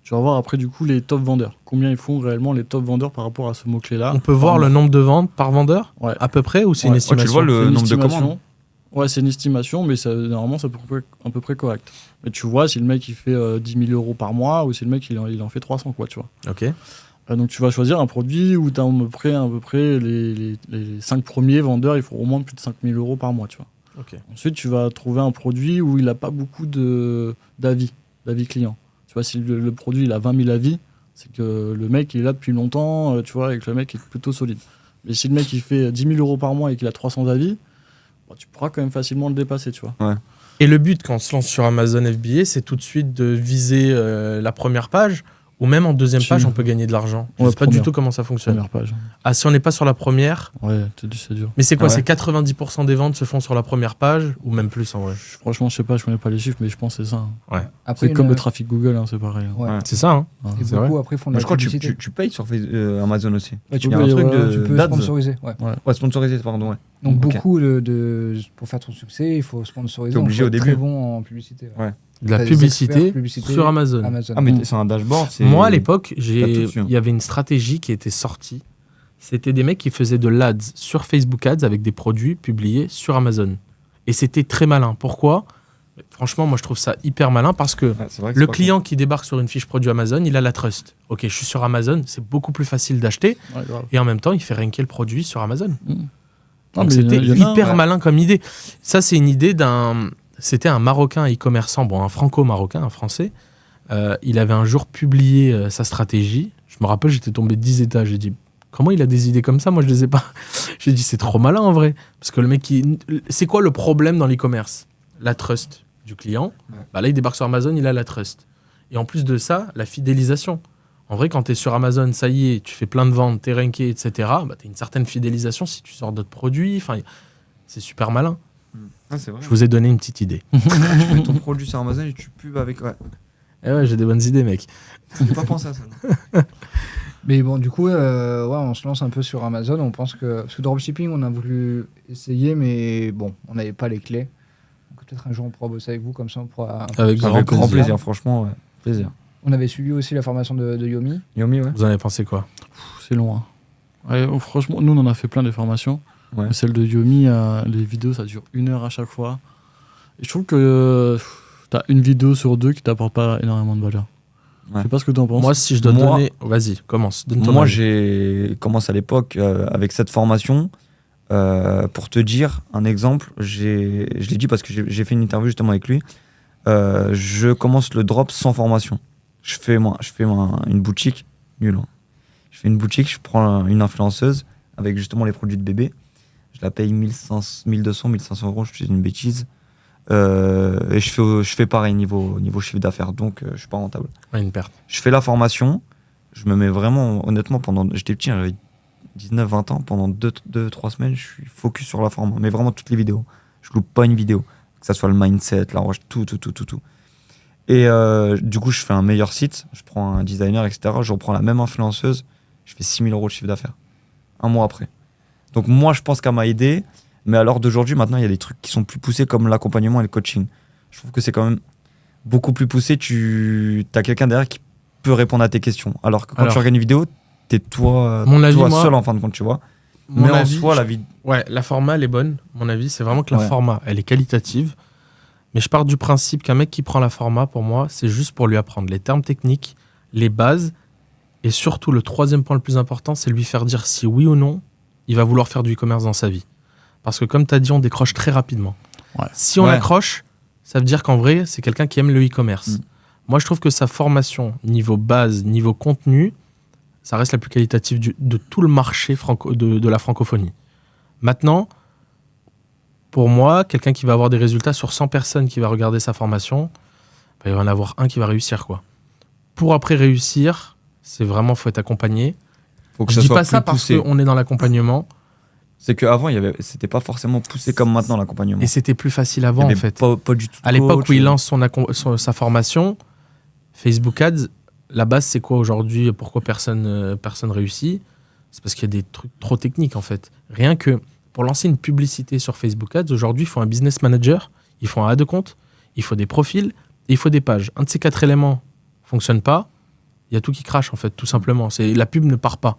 Tu vas voir après du coup les top vendeurs. Combien ils font réellement les top vendeurs par rapport à ce mot-clé-là. On peut voir le nombre de ventes par vendeur Ouais. à peu près ou c'est Ouais. une Ouais, tu estimation? vois le C'est une nombre de estimation. commandes. Ouais, c'est une estimation, mais normalement, c'est à peu près correct. Mais tu vois si le mec il fait 10 000 € par mois ou si le mec il en fait 300, quoi, tu vois. Ok. Donc tu vas choisir un produit où tu as à peu près les 5 premiers vendeurs, il faut au moins plus de 5 000 € par mois, tu vois. Ok. Ensuite, tu vas trouver un produit où il n'a pas beaucoup d'avis clients. Tu vois, si le produit il a 20 000 avis, c'est que le mec il est là depuis longtemps, tu vois, et que le mec est plutôt solide. Mais si le mec il fait 10 000 € par mois et qu'il a 300 avis, tu pourras quand même facilement le dépasser, tu vois. Et le but, quand on se lance sur Amazon FBA, c'est tout de suite de viser la première page, ou même en deuxième page, on peut gagner de l'argent. Je ne sais pas du tout comment ça fonctionne. Première page. Ah, si on n'est pas sur la première, Ouais, c'est dur. mais c'est quoi? Ah ouais. C'est 90% des ventes se font sur la première page, ou même plus en vrai? Franchement, je sais pas, je connais pas les chiffres, mais je pense que c'est ça. hein. Après, C'est comme le trafic Google, hein, c'est pareil. hein. Ouais. Ouais. C'est ça, hein? Ouais. Et c'est beaucoup après font de Mais la je crois que publicité. tu payes sur Amazon aussi. Ouais, tu Il y a peux, un truc tu de peux d'ads. sponsoriser. Ouais. Ouais, sponsorisé, pardon, ouais. Donc Ok. beaucoup pour faire ton succès, il faut sponsoriser. T'es obligé donc faut au être début. Très bon en publicité. Ouais. De la T'as des publicité, experts publicité sur Amazon. Amazon. Ah, mais c'est un dashboard. Moi, à l'époque, T'as tout il dessus, hein. y avait une stratégie qui était sortie. C'était des mecs qui faisaient de l'ADS sur Facebook Ads avec des produits publiés sur Amazon. Et c'était très malin. Pourquoi? Franchement, moi, je trouve ça hyper malin parce que Ouais, c'est vrai que le c'est pas client qui débarque sur une fiche produit Amazon, il a la trust. Ok, je suis sur Amazon, c'est beaucoup plus facile d'acheter. Ouais, grave. Et en même temps, il fait ranker le produit sur Amazon. Non, Donc mais c'était il y en a, hyper ouais. malin comme idée. Ça, c'est une idée C'était un Marocain e-commerçant, bon, un franco-marocain, un Français. Il avait un jour publié sa stratégie. Je me rappelle, j'étais tombé 10 étages. J'ai dit, comment il a des idées comme ça? Moi, je les ai pas. J'ai dit, c'est trop malin en vrai. Parce que le mec, c'est quoi le problème dans l'e-commerce? La trust du client. Ouais. Bah là, il débarque sur Amazon, il a la trust. Et en plus de ça, la fidélisation. En vrai, quand tu es sur Amazon, ça y est, tu fais plein de ventes, tu es ranké, etc. Bah, tu as une certaine fidélisation si tu sors d'autres produits. Enfin, c'est super malin. Ah, c'est vrai. Je vous ai donné une petite idée. Tu mets ton produit sur Amazon et tu pubs avec. Ouais. Eh ouais, j'ai des bonnes idées, mec. J'ai pas pensé à ça. non. Mais bon, du coup, ouais, on se lance un peu sur Amazon. On pense que. Parce que dropshipping, on a voulu essayer, mais bon, on n'avait pas les clés. Donc peut-être un jour, on pourra bosser avec vous, comme ça, on pourra. Avec Avec grand plaisir. plaisir, franchement, ouais. Plaisir. On avait suivi aussi la formation de Yomi. Yomi, ouais. Vous en avez pensé quoi? C'est long. hein. Ouais, franchement, nous, on en a fait plein des formations. Ouais. Mais celle de Yomi, les vidéos, ça dure 1 heure à chaque fois. Et je trouve que t'as une vidéo sur 2 qui t'apporte pas énormément de valeur. Ouais. Je sais pas ce que t'en penses. Moi, si je dois Moi- donner. Vas-y, commence. Donne ton Moi, avis. j'ai commencé à l'époque avec cette formation. Pour te dire un exemple, je l'ai dit parce que j'ai fait une interview justement avec lui. Je commence le drop sans formation. Je fais une boutique nulle. Hein. Je fais une boutique, je prends une influenceuse avec justement les produits de bébé. Je la paye 1200, 1500 euros, je fais une bêtise. Et je fais pareil niveau chiffre d'affaires, donc je suis pas rentable. Ouais, une perte. Je fais la formation, je me mets vraiment, honnêtement, j'étais petit, j'avais 19-20 ans, pendant 2-3 semaines, je suis focus sur la forme, mais vraiment toutes les vidéos. Je loupe pas une vidéo, que ça soit le mindset, la roche, tout. Et du coup, je fais un meilleur site, je prends un designer, etc. Je reprends la même influenceuse, je fais 6 000 euros de chiffre d'affaires, un mois après. Donc moi, je pense qu'elle m'a aidé, mais à l'heure d'aujourd'hui, maintenant, il y a des trucs qui sont plus poussés comme l'accompagnement et le coaching. Je trouve que c'est quand même beaucoup plus poussé, tu as quelqu'un derrière qui peut répondre à tes questions. Alors que quand tu regardes une vidéo, t'es toi moi- seul en fin de compte, tu vois. Mon Mais avis, en soi, la vie. Ouais, la format, elle est bonne. Mon avis, c'est vraiment que la Ouais. format, elle est qualitative. Mais je pars du principe qu'un mec qui prend la format, pour moi, c'est juste pour lui apprendre les termes techniques, les bases. Et surtout, le troisième point le plus important, c'est lui faire dire si oui ou non, il va vouloir faire du e-commerce dans sa vie. Parce que comme tu as dit, on décroche très rapidement. Ouais. Si on Ouais. accroche, ça veut dire qu'en vrai, c'est quelqu'un qui aime le e-commerce. Mm. Moi, je trouve que sa formation, niveau base, niveau contenu, ça reste la plus qualitative de tout le marché de la francophonie. Maintenant, pour moi, quelqu'un qui va avoir des résultats sur 100 personnes qui va regarder sa formation, bah, il va en avoir un qui va réussir, quoi. Pour après réussir, c'est vraiment, faut être accompagné. Faut que Je ça dis soit pas ça plus parce poussé. qu'on est dans l'accompagnement, C'est qu'avant, c'était pas forcément poussé comme maintenant l'accompagnement. et c'était plus facile Il y avant, en avait fait. pas du tout. de À l'époque coach, où il lance sa formation, Facebook Ads, la base, c'est quoi aujourd'hui? Pourquoi personne réussit? C'est parce qu'il y a des trucs trop techniques, en fait. Rien que pour lancer une publicité sur Facebook Ads, aujourd'hui, il faut un business manager, il faut un A de compte, il faut des profils et il faut des pages. Un de ces 4 éléments fonctionne pas, il y a tout qui crache, en fait, tout simplement. La pub ne part pas.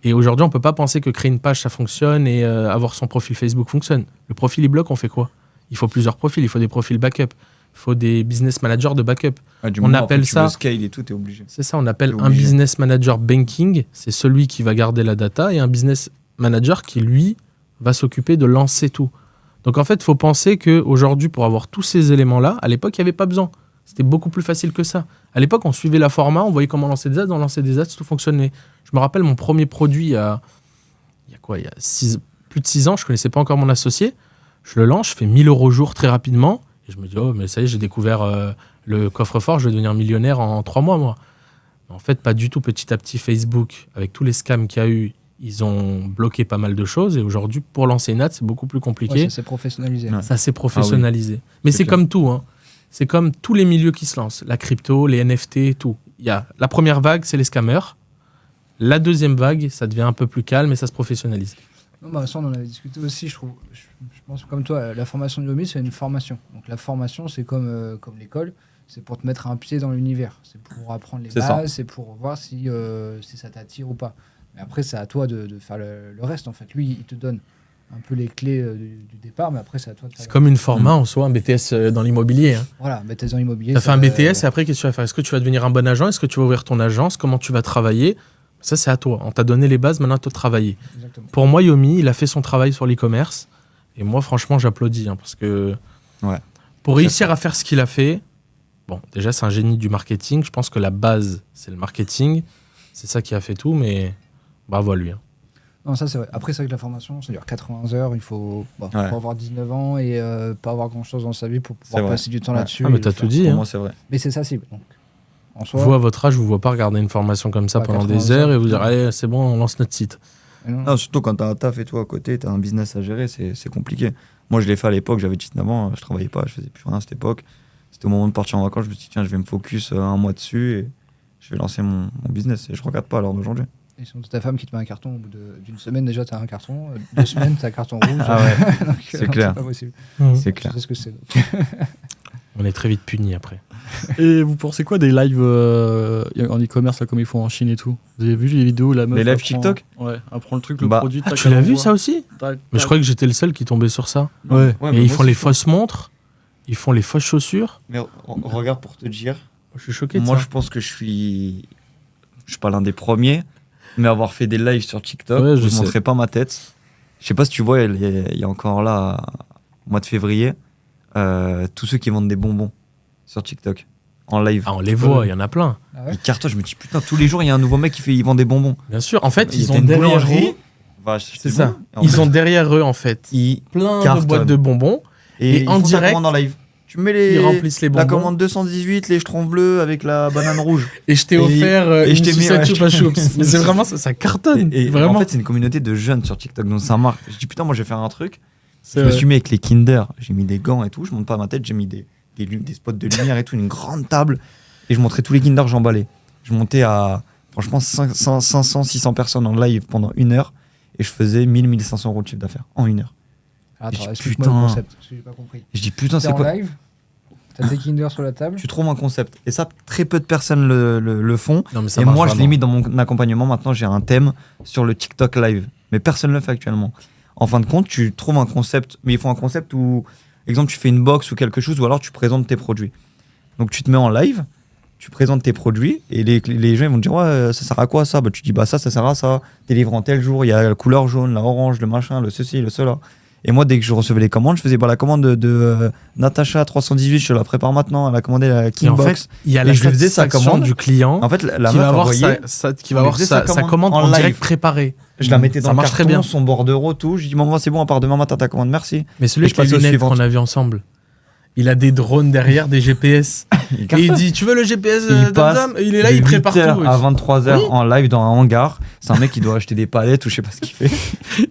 Et aujourd'hui, on ne peut pas penser que créer une page, ça fonctionne et avoir son profil Facebook fonctionne. Le profil, il bloque, on fait quoi? Il faut plusieurs profils, il faut des profils backup, il faut des business managers de backup. du on moment appelle après, tu ça- veux scale et tout, t'es obligé. C'est ça, on appelle T'es un obligé. business manager banking, c'est celui qui va garder la data, et un business manager qui, lui, va s'occuper de lancer tout. Donc en fait, il faut penser qu'aujourd'hui, pour avoir tous ces éléments-là, à l'époque, il n'y avait pas besoin. C'était beaucoup plus facile que ça. À l'époque, on suivait la format, on voyait comment lancer des ads, on lançait des ads, tout fonctionnait. Je me rappelle mon premier produit il y a plus de 6 ans, je ne connaissais pas encore mon associé. Je le lance, je fais 1 000 € jour très rapidement. Et je me dis, oh, mais ça y est, j'ai découvert le coffre-fort, je vais devenir millionnaire en 3 mois, moi. En fait, pas du tout. Petit à petit, Facebook, avec tous les scams qu'il y a eu, ils ont bloqué pas mal de choses. Et aujourd'hui, pour lancer une ad, c'est beaucoup plus compliqué. Ouais, ça s'est professionnalisé. Ouais. Ça s'est professionnalisé. Mais c'est clair. comme tout. Hein. C'est comme tous les milieux qui se lancent. La crypto, les NFT, tout. Il y a la première vague, c'est les scammers. La deuxième vague, ça devient un peu plus calme et ça se professionnalise. Non, bah, ça, on en avait discuté aussi, je trouve. Je pense que comme toi, la formation de Yomi, c'est une formation. Donc la formation, c'est comme l'école. C'est pour te mettre un pied dans l'univers. C'est pour apprendre les C'est bases, c'est pour voir si ça t'attire ou pas. Mais après, c'est à toi de faire le reste, en fait. Lui, il te donne un peu les clés du départ, mais après, c'est à toi de faire C'est comme une format en soi, un BTS dans l'immobilier. Hein. Voilà, BTS dans l'immobilier. Tu as fait ça, un BTS et après, qu'est-ce que tu vas faire? Est-ce que tu vas devenir un bon agent? Est-ce que tu vas ouvrir ton agence? Comment tu vas travailler? Ça, c'est à toi. On t'a donné les bases, maintenant, à toi de travailler. Exactement. Pour moi, Yomi, il a fait son travail sur l'e-commerce. Et moi, franchement, j'applaudis. Hein, parce que Ouais. pour réussir à faire ce qu'il a fait, bon, déjà, c'est un génie du marketing. Je pense que la base, c'est le marketing. C'est ça qui a fait tout, mais bravo à lui. Hein. Non, ça, c'est vrai. Après, c'est vrai que la formation, ça dure 80 heures. Il faut Ouais. avoir 19 ans et pas avoir grand-chose dans sa vie pour C'est pouvoir vrai. passer du temps Ouais. là-dessus. Ah, mais et t'as le tout faire. dit. Pour Hein. moi, c'est vrai. Mais c'est sa cible. Donc, en soi, Vous, à votre âge, je vous vois pas regarder une formation comme ça Bah, pendant 80 des heures et vous dire, heures. allez, c'est bon, on lance notre site. Non, surtout quand t'as un taf et tout à côté, t'as un business à gérer, c'est compliqué. Moi, je l'ai fait à l'époque, j'avais 19 ans, je travaillais pas, je faisais plus rien à cette époque. C'était au moment de partir en vacances, je me suis dit, tiens, je vais me focus un mois dessus et je vais lancer mon business. Et je regarde pas à l'heure d'aujourd'hui. Et sinon, ta femme qui te met un carton au bout d'une semaine, déjà, t'as un carton. 2 semaines, t'as un carton rouge. Ah ouais, Donc, c'est clair. C'est pas possible. C'est Je clair. sais ce que c'est. donc. On est très vite punis après. Et vous pensez quoi des lives en e-commerce, là, comme ils font en Chine et tout? Vous avez vu les vidéos, la meuf Les lives apprend- TikTok? Ouais, apprend le truc, le Bah, produit. Ah, tac, tu l'as elle vu envoie. ça aussi? Tac, Mais je tac. croyais que j'étais le seul qui tombait sur ça. Ouais. Ouais, Et mais ils moi font les aussi, fausses montres, ils font les fausses chaussures. Mais regarde pour te dire, Je suis choqué de moi ça. je pense que je suis pas l'un des premiers, mais avoir fait des lives sur TikTok, Ouais, je je sais. montrais pas ma tête. Je sais pas si tu vois, il y a encore là, au mois de février, tous ceux qui vendent des bonbons sur TikTok en live. Ah, on les voit, il y en a plein. Ah ouais Ils cartonnent, je me dis putain, tous les jours il y a un nouveau mec qui vend des bonbons. Bien sûr. En fait, ils T'as ont une derrière boulangerie, eux. va acheter C'est des ça. bonbons, et en Ils fait, ont derrière eux, en fait, ils plein de cartonnent. boîtes de bonbons. Et ils en font ta direct, commande en live. Tu mets Ils remplissent les la bonbons. commande 218, les schtroumpfs bleus avec la banane rouge. Et je t'ai Et- offert et une je t'ai mis, sucette ouais, Chupa Chups. Mais c'est vraiment ça cartonne. Et vraiment. en fait, c'est une communauté de jeunes sur TikTok, donc ça marque. Je dis putain, moi je vais faire un truc. C'est Je me vrai. suis mis avec les Kinder, j'ai mis des gants et tout, je monte pas ma tête, j'ai mis des spots de lumière et tout, une grande table, et je montrais tous les Kinder que j'emballais. Je montais à, franchement, 500, 600 personnes en live pendant 1 heure, et je faisais 1000-1500 euros de chiffre d'affaires en 1 heure. Attends, Putain. explique-moi le concept, parce que j'ai pas compris. Et je dis putain, T'es c'est en quoi? live, t'as tes Kinder sur la table. Tu trouves un concept, et ça, très peu de personnes le font. Non, mais ça Et marche moi, je l'ai vraiment. mis dans mon accompagnement. Maintenant, j'ai un thème sur le TikTok live. Mais personne ne le fait actuellement. En fin de compte, tu trouves un concept, mais il faut un concept où, exemple, tu fais une box ou quelque chose, ou alors tu présentes tes produits. Donc, tu te mets en live, tu présentes tes produits, et les gens ils vont te dire, ouais, ça sert à quoi ça? Bah, tu dis, bah, ça sert à ça. T'es livré en tel jour, il y a la couleur jaune, la orange, le machin, le ceci, le cela. Et moi, dès que je recevais les commandes, je faisais, bah, la commande de Natacha 318, je la prépare maintenant. Elle a commandé la Et King en Box. fait, il y a Et la je lui faisais sa satisfaction commande. du client En fait, la qui meuf va avoir, envoyait, qui va on avoir lui faisait sa sa commande commande en en direct live. préparée. je la mettais Ça dans le marche carton, très bien. son bordereau, tout. Je dis, maman, c'est bon, à part demain matin, ta commande, merci. Mais celui Et je avec les passe aux lunettes suivantes. qu'on a vu ensemble, il a des drones derrière, des GPS. Il Et il dit, tu veux le GPS il passe Dame Il est là, il de prépare 8h tout. à 23h Oui. en live dans un hangar. C'est un mec qui doit acheter des palettes ou je sais pas ce qu'il fait.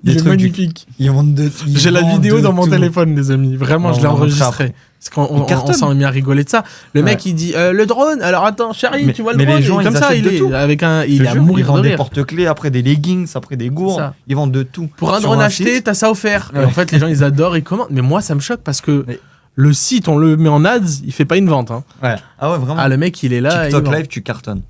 Il est trucs du- magnifique. Ils vendent de ils J'ai la vendent vidéo de dans mon tout. téléphone, les amis. Vraiment, Non, je l'ai on va montrer enregistré. Parce qu'on Il on cartonne. s'en est mis à rigoler de ça. Le Ouais. mec, il dit le drone. Alors attends, chérie, Mais- tu vois le mais drone les gens, Et ils comme ça, achètent il de est tout. avec un. Je Il te est à jure, mourir ils de vendent des rire. porte-clés, après des leggings, après des gourdes. ça. Ils vendent de tout. Pour un Sur drone un acheté, site. t'as ça offert. Et Ouais. en fait, les gens, ils adorent, ils commandent. Mais moi, ça me choque parce que Mais- le site, on le met en ads, il fait pas une vente. Hein. Ouais. Ah ouais, vraiment. Ah, le mec, il est là. TikTok il vend. live, tu cartonnes.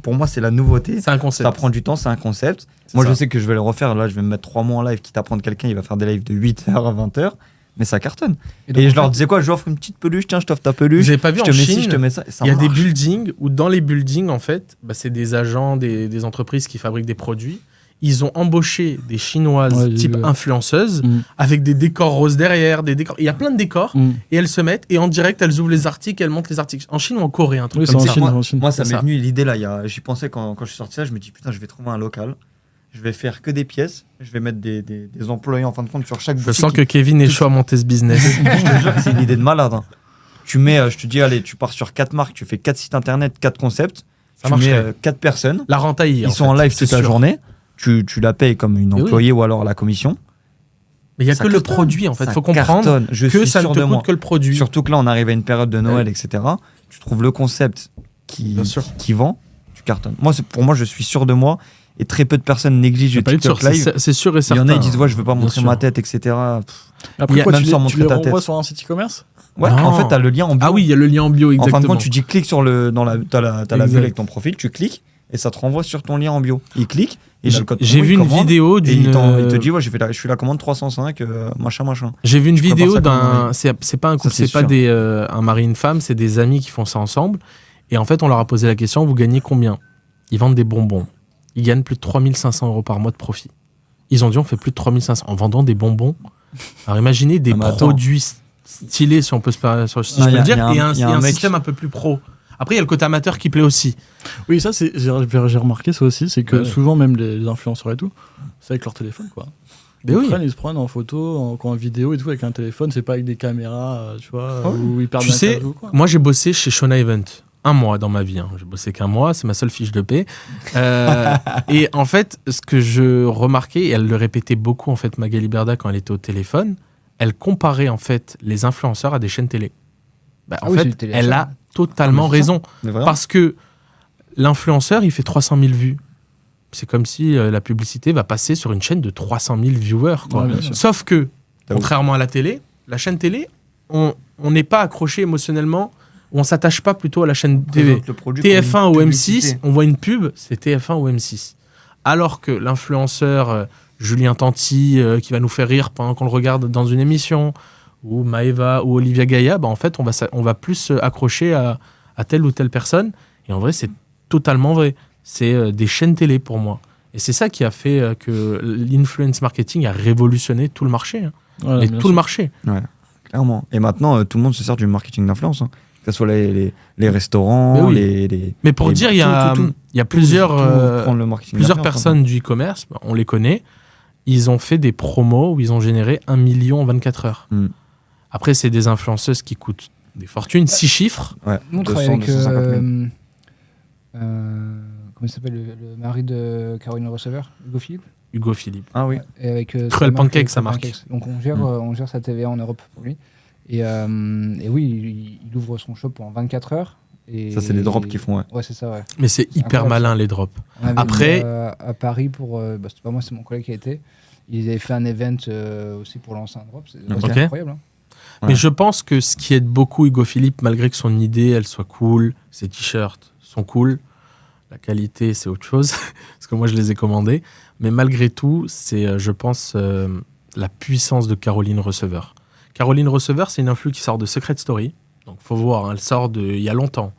Pour moi, c'est la nouveauté. C'est un concept. Ça prend du temps, c'est un concept. C'est Moi, ça. je sais que je vais le refaire. Là, je vais me mettre 3 mois en live. Quitte à prendre quelqu'un, il va faire des lives de 8h à 20h. Mais ça cartonne. donc, Et en je leur fait, disais quoi? Je lui offre une petite peluche. Tiens, je t'offre ta Vous peluche. avez pas vu Je en te mets ci, Chine, je te mets ça. Ça il y a des marche. buildings où dans les buildings, en fait, bah, c'est des agents, des entreprises qui fabriquent des produits. Ils ont embauché des Chinoises Ouais, j'ai type vu. influenceuses Mm. avec des décors roses derrière, des décors. Il y a plein de décors Mm. et elles se mettent et en direct elles ouvrent les articles, elles montent les articles. En Chine ou en Corée, un truc Oui, c'est comme en ça. Chine, Moi- en Chine. Moi, ça C'est m'est ça. venu l'idée là. J'y pensais quand je suis sorti ça. Je me dis putain, je vais trouver un local. je vais faire que des pièces, je vais mettre des employés en fin de compte sur chaque Je boutique. sens que Kevin est chaud à monter ce business. Je te jure que c'est une idée de malade. Hein. Tu mets, je te dis, allez, tu pars sur 4 marques, tu fais 4 sites internet, 4 concepts, Ça tu mets marcherait. 4 personnes, La rentaille. ils sont en live toute la journée, tu la payes comme une Mais oui. employée ou alors la commission. Mais il n'y a Ça que le cartonne. produit, en fait. Il Ça faut comprendre cartonne. Je que suis ça ne sûr te de moi. coûte que le produit. Surtout que là, on arrive à une période de Noël, etc. Tu trouves le concept Bien sûr. qui vend, tu cartonnes. Pour moi, je suis sûr de moi et très peu de personnes négligent J'ai le pas eu de TikTok sûr, live. c'est sûr et Il y certain. en a, ils disent, ouais, je veux pas Bien montrer sûr. ma tête, etc. Après, Il y a quoi, même tu sans les montrer ta renvoies tête. sur un site e-commerce? Ouais, Non. en fait, t'as le lien en bio. Ah oui, il y a le lien en bio, En exactement. fin de compte, tu dis clique sur t'as la bulle Exact. avec ton profil, tu cliques et ça te renvoie sur ton lien en bio. Il clique et il a le code J'ai promo, vu il une commande, vidéo et d'une. il te dit ouais, je suis la commande 305 machin. J'ai vu une Tu prépares vidéo ça comme d'un. un- C'est pas un couple, Ça, c'est c'est pas sûr. un mari et une femme, c'est des amis qui font ça ensemble. Et en fait, on leur a posé la question, vous gagnez combien? Ils vendent des bonbons. Ils gagnent plus de 3500 € par mois de profit. Ils ont dit, on fait plus de 3500 en vendant des bonbons. Alors imaginez des Ah, mais attends. produits stylés, si on peut se si Non, je peux y a- le dire, y a un- et un, y a et un un mec- système un peu plus pro. Après, il y a le côté amateur qui plaît aussi. Oui, ça, j'ai remarqué ça aussi, c'est que Ouais. souvent, même les influenceurs et tout, c'est avec leur téléphone, quoi. Mais Ils oui. ils se prennent en photo, en vidéo et tout, avec un téléphone, c'est pas avec des caméras, tu vois, Ouais. où ils perdent Tu sais, l'interview, quoi. moi j'ai bossé chez Shona Event 1 mois dans ma vie. Hein. J'ai bossé qu'1 mois, c'est ma seule fiche de paie. Et en fait, ce que je remarquais, et elle le répétait beaucoup en fait, Magali Berda quand elle était au téléphone, elle comparait en fait les influenceurs à des chaînes télé. Bah, Ah en oui, c'est fait, le télé elle achat. a totalement Ah, mais c'est ça. raison. Mais vraiment. Parce que l'influenceur, il fait 300 000 vues. C'est comme si la publicité va passer sur une chaîne de 300 000 viewers. Quoi. Ouais, bien sûr. Sauf que, T'as contrairement à la télé, la chaîne télé, on n'est pas accroché émotionnellement, ou on s'attache pas plutôt à la chaîne TV. Présente le produit comme TF1 une ou publicité. M6, on voit une pub, c'est TF1 ou M6. Alors que l'influenceur Julien Tanti, qui va nous faire rire pendant qu'on le regarde dans une émission, ou Maëva ou Olivia Gaïa, bah en fait, on va plus accrocher à telle ou telle personne. Et en vrai, c'est totalement vrai. C'est des chaînes télé pour moi. Et c'est ça qui a fait que l'influence marketing a révolutionné tout le marché. Hein. Voilà, Mais bien tout sûr. le marché. Clairement. Et maintenant, tout le monde se sert du marketing d'influence. Hein. Que ce soit les restaurants, Mais oui. les Mais pour Et dire, il y a, tout. il y a plusieurs, prendre le marketing plusieurs d'influence, personnes du e-commerce, bah, on les connaît, ils ont fait des promos où ils ont généré 1 million en 24 heures. Mm. Après, c'est des influenceuses qui coûtent des fortunes, 6 chiffres. hein. Ouais, Nous, on 200, travaille avec 250 000. comment il s'appelle le mari de Caroline Receveur, Hugo Philippe. Hugo Philippe. Ah oui. Et avec Cruel sa marque, Pancake, sa Cruel marque. Pancakes. Donc on gère sa TVA en Europe pour lui. Et oui, il ouvre son shop en 24 heures. Et Ça, c'est les drops qu'ils font, ouais. Ouais, c'est ça, ouais. Mais c'est C'est hyper incroyable, malin, les drops. On avait Après- été, à Paris pour. C'était pas moi, c'est mon collègue qui a été. Ils avaient fait un event aussi pour lancer un drop. C'était Ok. incroyable. Hein. Ouais. Mais je pense que ce qui aide beaucoup Hugo Philippe, malgré que son idée, elle soit cool, ses t-shirts sont cool, la qualité, c'est autre chose, parce que moi, je les ai commandés. Mais malgré tout, c'est, je pense, la puissance de Caroline Receveur. Caroline Receveur, c'est une influe qui sort de Secret Story. Donc, faut voir, hein, elle sort il y a longtemps.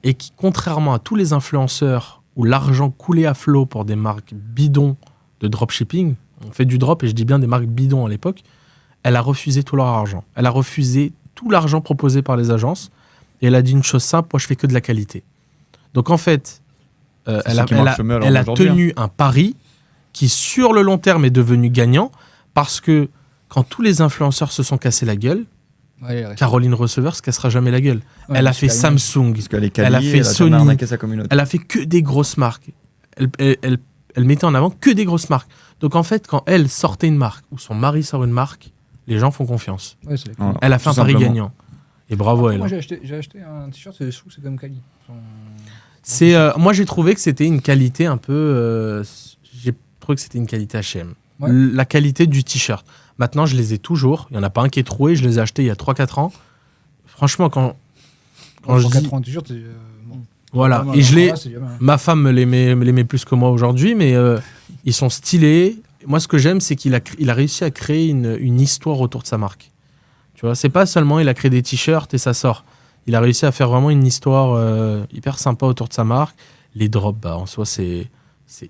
Et qui, contrairement à tous les influenceurs où l'argent coulait à flot pour des marques bidons de dropshipping, on fait du drop et je dis bien des marques bidons à l'époque, elle a refusé tout leur argent. Elle a refusé tout l'argent proposé par les agences et elle a dit une chose simple, moi je fais que de la qualité. Donc en fait, elle ça a, qui elle a- marche mieux alors elle a aujourd'hui, tenu un pari qui sur le long terme est devenu gagnant parce que quand tous les influenceurs se sont cassés la gueule, Ouais, il reste- Caroline Receveur se cassera jamais la gueule. Ouais, Elle a parce fait qu'elle a une- Samsung, Parce qu'elle est Elle a qualifiée, fait elle a Sony. jamais arnaqué sa communauté. elle a fait que des grosses marques. Elle mettait en avant que des grosses marques. Donc en fait, quand elle sortait une marque ou son mari sort une marque, les gens font confiance. Ouais, c'est Voilà. Elle a fait Tout un pari simplement. gagnant. Et bravo à elle. Moi, j'ai acheté un t-shirt, je trouve que c'est comme Kali. C'est, moi, j'ai trouvé que c'était une qualité un peu. J'ai trouvé que c'était une qualité H&M. Ouais. La qualité du t-shirt. Maintenant, je les ai toujours. Il n'y en a pas un qui est troué. Je les ai achetés il y a 3-4 ans. Franchement, quand je dis. 4 ans de t-shirt, c'est. Bon. Voilà. Pas mal, Et je hein. les. Ah, c'est bien, hein. Ma femme me les met plus que moi aujourd'hui, mais ils sont stylés. Moi, ce que j'aime, c'est qu'il a réussi à créer une histoire autour de sa marque. Tu vois, c'est pas seulement il a créé des t-shirts et ça sort. Il a réussi à faire vraiment une histoire hyper sympa autour de sa marque. Les drops, bah, en soi, c'est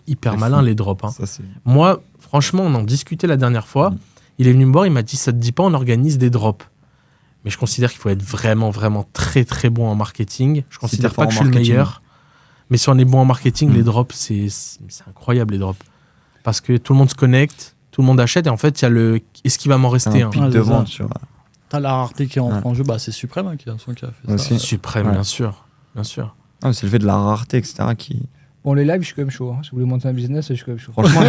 hyper C'est malin, fou. les drops. Hein. Ça, c'est- Moi, franchement, on en discutait la dernière fois. Mm. Il est venu me voir, il m'a dit, ça te dit pas, on organise des drops. Mais je considère qu'il faut être vraiment, vraiment très, très bon en marketing. Je considère t'es pas fort que je en suis le marketing. meilleur. Mais si on est bon en marketing, Mm. les drops, c'est incroyable, les drops. parce que tout le monde se connecte, tout le monde achète, et en fait, il y a le est-ce qu'il va m'en C'est rester un un pic Ouais, de c'est ça. vente sur. T'as la rareté qui entre Ouais. en jeu, bah c'est Supreme qui a fait Aussi. ça. Suprême, Ouais. bien sûr. Ah, c'est le fait de la rareté, etc. qui. Bon, les lives, je suis quand même chaud. Hein. Si vous voulez monter un business, je suis quand même chaud. Franchement,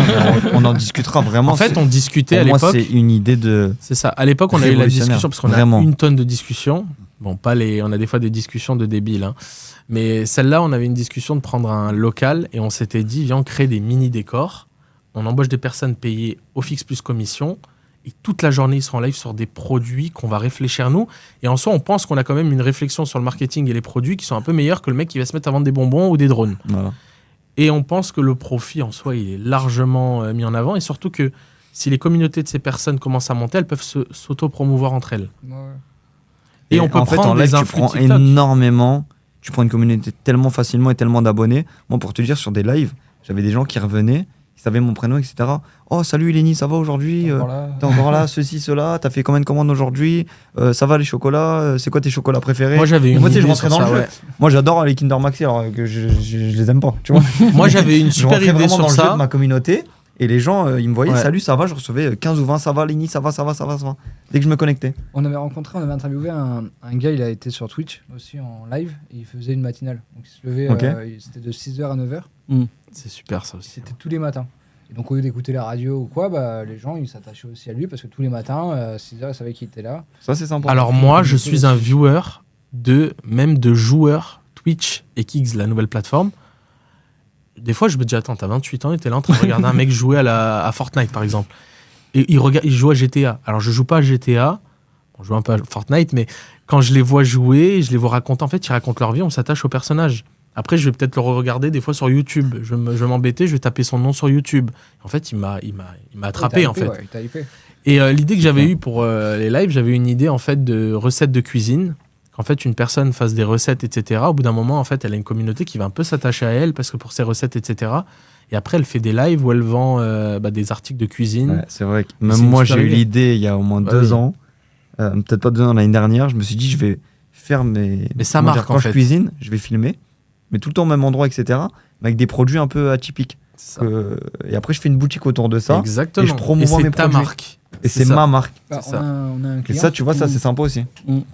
on en discutera vraiment. En fait, c'est- on discutait à pour moi, l'époque. c'est une idée de. C'est ça. À l'époque, on a eu la Révolutionnaire. discussion parce qu'on a Vraiment. une tonne de discussions. Bon, pas les. On a des fois des discussions de débiles, hein. Mais celle-là, on avait une discussion de prendre un local et on s'était dit, viens, on crée des mini décors. On embauche des personnes payées au fixe plus commission et toute la journée, ils seront en live sur des produits qu'on va réfléchir nous. Et en soi, on pense qu'on a quand même une réflexion sur le marketing et les produits qui sont un peu meilleurs que le mec qui va se mettre à vendre des bonbons ou des drones. Voilà. Et on pense que le profit en soi, il est largement mis en avant. Et surtout que si les communautés de ces personnes commencent à monter, elles peuvent s'auto-promouvoir entre elles. Ouais. Et on peut en fait, prendre en des live, tu influx prends TikTok. énormément. Tu prends une communauté tellement facilement et tellement d'abonnés. Moi, pour te dire, sur des lives, j'avais des gens qui revenaient, ils savaient mon prénom, etc. Oh, salut Lenny, ça va aujourd'hui? Voilà. T'es encore là, ceci, cela, t'as fait combien de commandes aujourd'hui? Ça va les chocolats? C'est quoi tes chocolats préférés? Moi, j'avais Et une moi, tu sais, je idée rentrais sur dans ça, le jeu. ouais. Moi, j'adore les Kinder Maxi alors que je les aime pas, tu vois. Moi, j'avais une Je super rentrais idée vraiment dans sur le jeu de ça. ma communauté et les gens, ils me voyaient, Ouais. salut, ça va, je recevais 15 ou 20, ça va Lenny, ça va. Dès que je me connectais. On avait interviewé un gars, il a été sur Twitch aussi en live et il faisait une matinale. Donc il se levait, Ok. c'était de 6h à 9h, C'est super ça aussi. c'était tous les matins. Et donc au lieu d'écouter la radio ou quoi, bah, les gens ils s'attachaient aussi à lui parce que tous les matins, 6h, ils savaient qu'il était là. Ça, c'est sympa. Alors moi, je suis un viewer même de joueurs Twitch et Kicks, la nouvelle plateforme. Des fois, je me dis, attends, t'as 28 ans et t'es là en train de regarder un mec jouer à Fortnite, par exemple. Et il joue à GTA. Alors, je joue pas à GTA. Bon, je joue un peu à Fortnite, mais quand je les vois jouer, je les vois raconter. En fait, ils racontent leur vie, on s'attache au personnage. Après, je vais peut-être le regarder des fois sur YouTube. Je vais m'embêter, je vais taper son nom sur YouTube. En fait, il m'a attrapé, en fait. Ouais, il t'a hypé. Et l'idée que j'avais eue pour les lives, j'avais une idée en fait de recettes de cuisine. Qu'en fait, une personne fasse des recettes, etc. Au bout d'un moment, en fait, elle a une communauté qui va un peu s'attacher à elle parce que pour ses recettes, etc. Et après, elle fait des lives où elle vend des articles de cuisine. Ouais, c'est vrai que c'est même une moi, super j'ai eu idée. l'idée il y a au moins Bah 2 oui. ans. Peut-être pas 2 ans, l'année dernière. Je me suis dit, je vais faire mes. Mais ça comment marque, quand en je fait. cuisine, je vais filmer, mais tout le temps au même endroit, etc. Mais avec des produits un peu atypiques. C'est ça. Et après, je fais une boutique autour de ça. Exactement. et je promouvois c'est mes ta produits. marque. Et c'est ça. ma marque. Bah, C'est ça. on a un Et client. ça, tu vois, ça, c'est sympa aussi.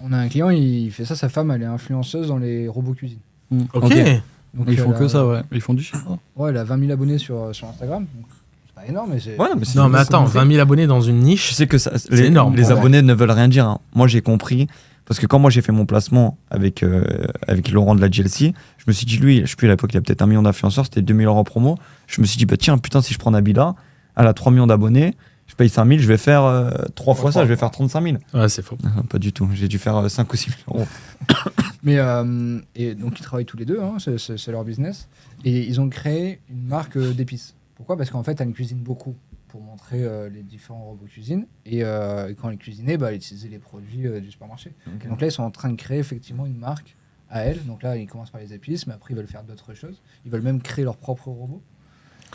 On a un client, il fait ça, sa femme, elle est influenceuse dans les robots cuisine. Ok. Donc, Ils font elle que a- ça, ouais. Ils font du chiffre. hein. Ouais, elle a 20 000 abonnés sur Instagram. Donc, c'est pas énorme, mais c'est. Ouais, mais c'est- Non, mais attends, c'est- 20 000 abonnés dans une Je niche. sais que ça, énorme. les Ouais. abonnés ne veulent rien dire. Hein. Moi, j'ai compris. Parce que quand moi, j'ai fait mon placement avec Laurent de la GLC, je me suis dit, lui, je sais plus, à l'époque, il a peut-être 1 million d'influenceurs, c'était 2 000 € en promo. Je me suis dit, bah tiens, putain, si je prends Nabila, elle a 3 millions d'abonnés, je paye 5 000, je vais faire 3 fois ça, je vais faire 35 000. Ouais, c'est faux. Pas du tout, j'ai dû faire 5 ou 6 000 euros. Mais et donc ils travaillent tous les deux, hein, c'est leur business. Et ils ont créé une marque d'épices. Pourquoi? Parce qu'en fait, elle cuisine beaucoup pour montrer les différents robots cuisine. Et quand elle cuisinait, bah, elle utilisait les produits du supermarché. Et donc là, ils sont en train de créer effectivement une marque à elle. Donc là, ils commencent par les épices, mais après, ils veulent faire d'autres choses. Ils veulent même créer leur propre robot.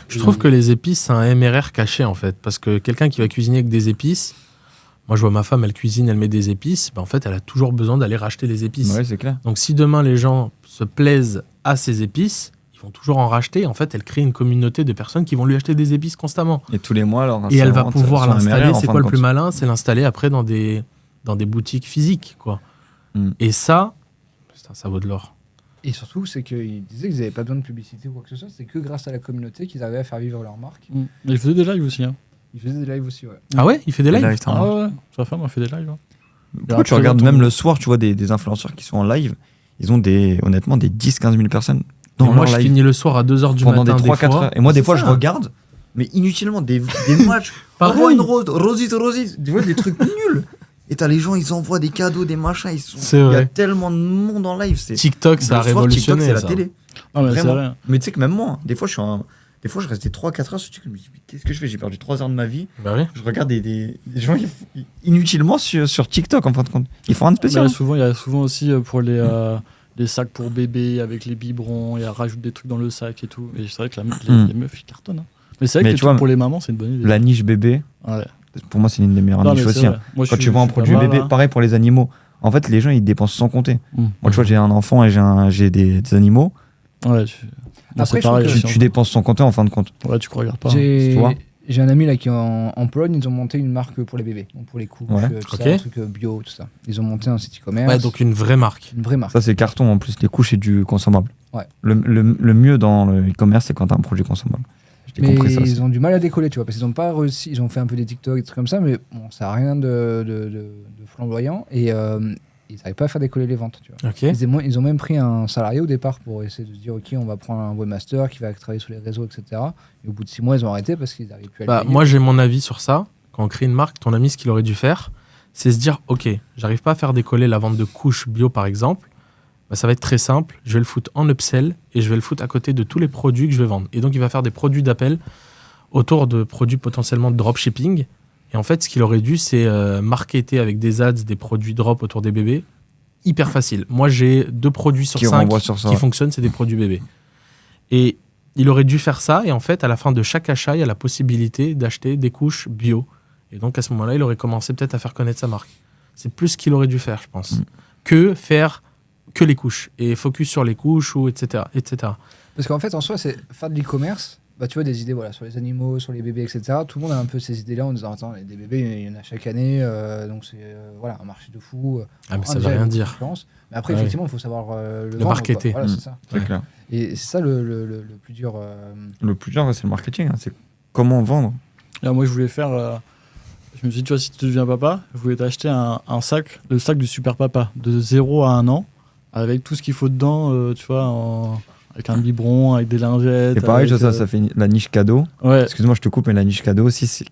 Je trouve que les épices, c'est un MRR caché en fait. Parce que quelqu'un qui va cuisiner avec des épices, moi je vois ma femme, elle cuisine, elle met des épices, bah, en fait elle a toujours besoin d'aller racheter des épices. Ouais, c'est clair. Donc si demain les gens se plaisent à ces épices, ils vont toujours en racheter. En fait, elle crée une communauté de personnes qui vont lui acheter des épices constamment. Et tous les mois, alors. Et ça elle va rentre pouvoir sur un l'installer. MRR, en C'est fin quoi de le plus compte. malin? C'est l'installer après dans des boutiques physiques, quoi. Mm. Et ça, putain, ça vaut de l'or. Et surtout, c'est qu'ils disaient qu'ils n'avaient pas besoin de publicité ou quoi que ce soit. C'est que grâce à la communauté qu'ils arrivaient à faire vivre leur marque. Mais ils faisaient des lives aussi. Hein. Ils faisaient des lives aussi, ouais. Ah ouais, il fait des lives. Live, ça marche. Ah ouais, sa femme a fait des lives. hein. Pourquoi tu Après, regardes ton- même le soir, tu vois des influenceurs qui sont en live, ils ont honnêtement des 10-15 000 personnes Et dans moi, leur je live finis le soir à 2h du pendant matin. des 3-4 heures. Et moi, des fois, je ça. regarde, mais inutilement, des matchs. Pareil. Envoie une Rosis, tu vois, des trucs nuls. Et t'as les gens, ils envoient des cadeaux, des machins. C'est Il y a vrai. tellement de monde en live. TikTok, ça a Le soir, révolutionné. TikTok, c'est la ça. télé. Ah, mais c'est Vraiment. vrai. Mais tu sais que même moi, des fois, je restais 3-4 heures sur TikTok. Je me dis, mais qu'est-ce que je fais? J'ai perdu 3 heures de ma vie. Bah oui. Je regarde des gens inutilement sur TikTok, en fin de compte. Ils font rien de Mais spécial. il y a souvent aussi pour les sacs pour bébés avec les biberons et elle rajoute des trucs dans le sac et tout. Et c'est vrai que les meufs ils cartonnent. hein. Mais c'est vrai Mais que les tu vois, trucs pour les mamans c'est une bonne idée. La niche bébé, Ouais. pour moi, c'est l'une des meilleures Non, niches mais c'est aussi. vrai. hein. Moi, je Quand suis- tu vois un je suis produit pas mal, bébé, hein. pareil pour les animaux. En fait, les gens, ils dépensent sans compter. Mm. Moi, tu vois, j'ai un enfant et j'ai des animaux. Ouais, Non, Après, c'est je trouve pareil. que- aussi, Tu dépenses ton compteur en fin de compte. Ouais, tu regardes pas. J'ai tu vois. j'ai un ami là qui est en Pologne, ils ont monté une marque pour les bébés, donc pour les couches, Ouais. tout Ok. ça, un truc bio, tout ça. Ils ont monté un site e-commerce, Ouais, donc une vraie marque. une vraie marque. Ça, c'est carton en plus. Les couches et du consommable. Ouais. Le mieux dans le e-commerce, c'est quand tu as un produit consommable. J'ai Mais compris ça aussi. ils ont du mal à décoller, tu vois, parce qu'ils n'ont pas réussi. Ils ont fait un peu des TikTok et des trucs comme ça, mais bon, ça n'a rien de flamboyant et ils n'arrivent pas à faire décoller les ventes, tu vois. Ok. Ils ont même pris un salarié au départ pour essayer de se dire, ok, on va prendre un webmaster qui va travailler sur les réseaux, etc. Et au bout de 6 mois, ils ont arrêté parce qu'ils n'arrivaient plus à le Bah, payer. moi, j'ai mon avis sur ça. Quand on crée une marque, ton ami, ce qu'il aurait dû faire, c'est se dire, ok, j'arrive pas à faire décoller la vente de couches bio, par exemple. Bah, ça va être très simple. Je vais le foutre en upsell et je vais le foutre à côté de tous les produits que je vais vendre. Et donc, il va faire des produits d'appel autour de produits potentiellement de dropshipping. Et en fait, ce qu'il aurait dû, c'est marketer avec des ads des produits drop autour des bébés. Hyper facile. Moi, j'ai 2 produits sur Qui 5 renvoie sur ça. qui fonctionnent, c'est des produits bébés. Et il aurait dû faire ça. Et en fait, à la fin de chaque achat, il y a la possibilité d'acheter des couches bio. Et donc, à ce moment-là, il aurait commencé peut-être à faire connaître sa marque. C'est plus ce qu'il aurait dû faire, je pense, que faire que les couches et focus sur les couches ou etc. etc. Parce qu'en fait, en soi, c'est faire de l'e-commerce. Bah, tu vois, des idées voilà, sur les animaux, sur les bébés, etc. Tout le monde a un peu ces idées-là en disant, attends, des bébés, il y en a chaque année, donc c'est voilà, un marché de fou. Ah, mais ça Déjà, veut il y a rien beaucoup de dire. concurrence. Mais après, Ouais. effectivement, il faut savoir le vendre, marketer. quoi. Voilà, c'est ça. C'est Ouais. clair. Et c'est ça le plus dur. Le plus dur, c'est le marketing. Hein. C'est comment vendre. Là, moi, je voulais faire. Je me suis dit, tu vois, si tu deviens papa, je voulais t'acheter un sac, le sac du super papa, de 0 à 1 an, avec tout ce qu'il faut dedans, tu vois, avec un biberon, avec des lingettes. Et pareil, avec, ça fait la niche cadeau. Ouais, Excuse-moi, je te coupe, mais la niche cadeau aussi, c'est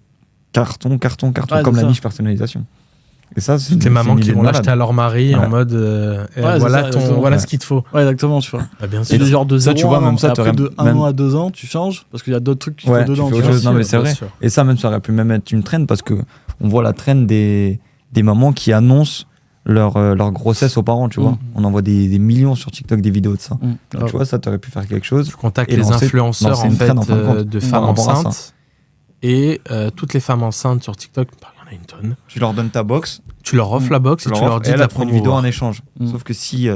carton, Ouais, comme c'est la ça. niche personnalisation. Et ça, c'est Toutes les c'est mamans une qui idée vont de malade. l'acheter à leur mari en Ouais. mode c'est ça, exactement. voilà Ouais. ce qu'il te faut. ouais, exactement, tu vois. Bah, bien C'est sûr. des genres de ça, 0 tu vois, à 1 même an. ça, Et après, t'aurais de 1 même- an à 2 ans, tu changes, parce qu'il y a d'autres trucs qu'il Ouais, faut tu dedans. fais tu autre vois. chose. Non, mais c'est Bien vrai. sûr. Et ça, même, ça aurait pu même être une trend parce que on voit la trend des mamans qui annoncent leur grossesse aux parents, tu vois. On envoie des millions sur TikTok des vidéos de ça. Donc, tu vois, ça, t'aurais pu faire quelque chose. Je contacte Et les lancer- influenceurs lancer en une fait traîne, en fin de compte, de par femmes rapport à ça. enceintes et toutes les femmes enceintes sur TikTok, bah, il y en a une tonne. Tu leur donnes ta box, Tu leur offres la box et tu leur dis elle de la a pris une vidéo promouvoir. en échange. Mm. Sauf que si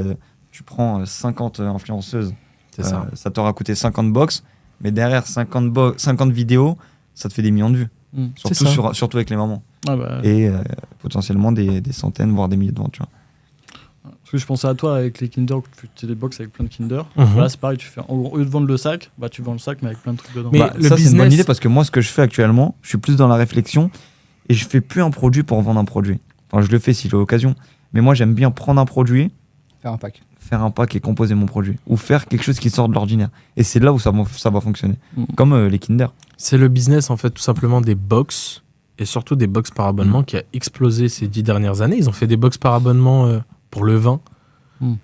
tu prends 50 influenceuses, C'est ça. ça t'aura coûté 50 box, mais derrière 50 vidéos, ça te fait des millions de vues. Mm. C'est Surtout, ça. surtout avec les mamans. Ah bah, Et potentiellement des centaines, voire des milliers de ventes. Tu vois. parce que je pensais à toi avec les Kinder, tu fais des box avec plein de Kinder. Mhm. Voilà, c'est pareil, tu fais, au lieu de vendre le sac, bah, tu vends le sac, mais avec plein de trucs dedans. Mais Bah, le ça, c'est une bonne business- idée parce que moi, ce que je fais actuellement, je suis plus dans la réflexion et je fais plus un produit pour vendre un produit. Enfin, je le fais si j'ai l'occasion. Mais moi, j'aime bien prendre un produit, Faire un pack. faire un pack et composer mon produit. Ou faire quelque chose qui sort de l'ordinaire. Et c'est là où ça va fonctionner. Mm. Comme les Kinder. C'est le business en fait tout simplement des box et surtout des box par abonnement qui a explosé ces 10 dernières années. Ils ont fait des box par abonnement pour le vin, Mm.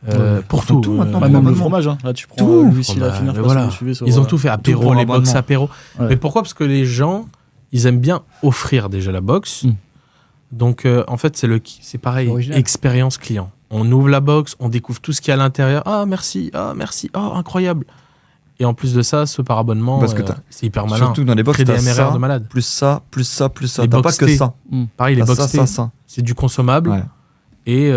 pour Ils font tout. tout maintenant, Bah, pour même le abonnement. fromage, hein. Là, tu prends Tout. Louis Oh, la bah, finir, mais voilà. sur, Ils ont tout fait, apéro, pour les box abonnement. apéro. Ouais. Mais pourquoi? Parce que les gens, ils aiment bien offrir déjà la box. Mm. Donc en fait, c'est pareil, Original. expérience client. On ouvre la box, on découvre tout ce qu'il y a à l'intérieur. Ah merci, oh incroyable. Et en plus de ça, ce par abonnement, Parce que c'est hyper malin. Surtout dans les box, Crée des t'as MRR ça, de malade. plus ça, plus ça, plus ça. Les T'as pas box que T. ça. Pareil, les T'as box ça, ça. c'est du consommable Ouais. et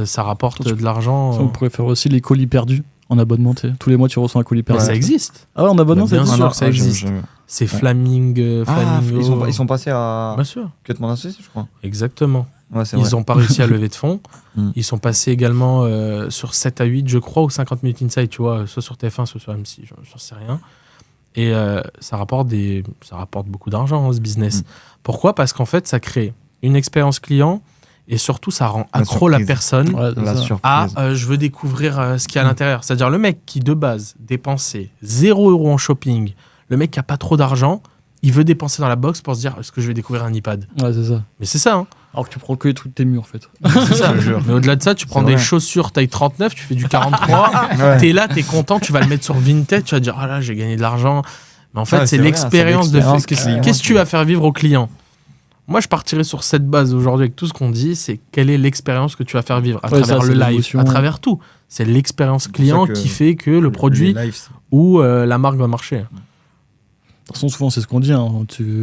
ça rapporte de l'argent. On pourrait faire aussi les colis perdus en abonnement. Tu sais. Tous les mois, tu reçois un colis Mais perdu. ça existe. Ah ouais, en abonnement, Bah, ça bien existe. sûr Ah, que ça non, existe. C'est Flamingo. ils sont passés à Bien sûr, que mon associé, je crois. exactement. Ouais, c'est vrai. Ils n'ont pas réussi à lever de fonds. Mm. Ils sont passés également sur 7 à 8, je crois, ou 50 minutes inside, tu vois, soit sur TF1, soit sur M6, j'en sais rien. Et ça rapporte beaucoup d'argent, hein, ce business. Mm. Pourquoi? Parce qu'en fait, ça crée une expérience client et surtout, ça rend La accro la surprise. personne Ouais, c'est La ça. surprise. je veux découvrir ce qu'il y a à l'intérieur. C'est-à-dire le mec qui, de base, dépensait 0 € en shopping, le mec qui a pas trop d'argent, il veut dépenser dans la box pour se dire, est-ce que je vais découvrir un iPad? Ouais, c'est ça. Mais c'est ça, hein. Alors que tu prends que les trucs de tes murs, en fait. C'est ça. Je te jure. Mais au-delà de ça, tu prends C'est des vrai. chaussures taille 39, tu fais du 43, Ouais. t'es là, t'es content, tu vas le mettre sur Vinted, tu vas dire, ah là, j'ai gagné de l'argent. Mais en fait, Ouais, c'est c'est vrai, l'expérience c'est de l'expérience qu'est-ce client. que tu vas faire vivre au client. Moi, je partirais sur cette base aujourd'hui avec tout ce qu'on dit, c'est quelle est l'expérience que tu vas faire vivre à Ouais, travers ça, le c'est live, l'émotion. à travers tout. C'est l'expérience pour client ça que qui fait que le produit Les lives, ou la marque va marcher. De toute façon, souvent, c'est ce qu'on dit. Hein.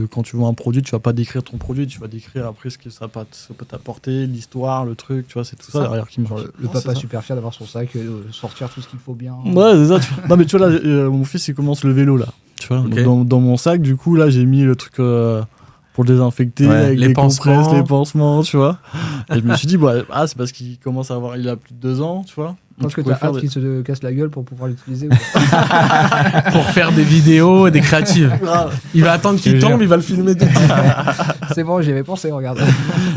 Quand tu vois un produit, tu vas pas décrire ton produit, tu vas décrire après ce que ça peut t'apporter, l'histoire, le truc, tu vois, c'est tout ça derrière qui marche. Genre, le papa super fier d'avoir son sac, sortir tout ce qu'il faut bien. Ouais, c'est ça. Non, mais tu vois, là, mon fils, il commence le vélo, là. Tu vois, Ok. donc dans mon sac, du coup, là, j'ai mis le truc pour le désinfecter, Ouais. avec Les les pansements. compresses, les pansements, tu vois. Et je me suis dit, c'est parce qu'il commence à avoir, il a plus de 2 ans, tu vois. Je pense que Donc, je t'as pouvais hâte faire qu'il se casse la gueule pour pouvoir l'utiliser. ou pas Pour faire des vidéos et des créatives. Grave. Il va attendre qu'il Je te tombe, jure. il va le filmer. C'est bon, j'y avais pensé, regarde.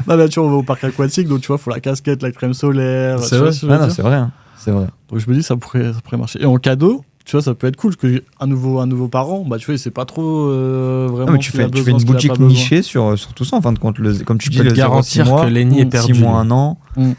Non, mais tu vois, on va au parc aquatique, donc tu vois, faut la casquette, la crème solaire. C'est tu vois vrai. ce que je veux Non, dire c'est vrai. Hein. C'est vrai. Donc je me dis, ça pourrait marcher. Et en cadeau, tu vois, ça peut être cool, parce que un nouveau parent, bah tu vois, il sait pas trop vraiment. Non, mais tu ce qu'il a fais besoin, une ce qu'il a boutique pas besoin. nichée sur tout ça, en fin de compte. Comme tu Je dis, peux le te 0-6 garantir mois, que Lenny est 6 perdu. mois, 1 an. Mm.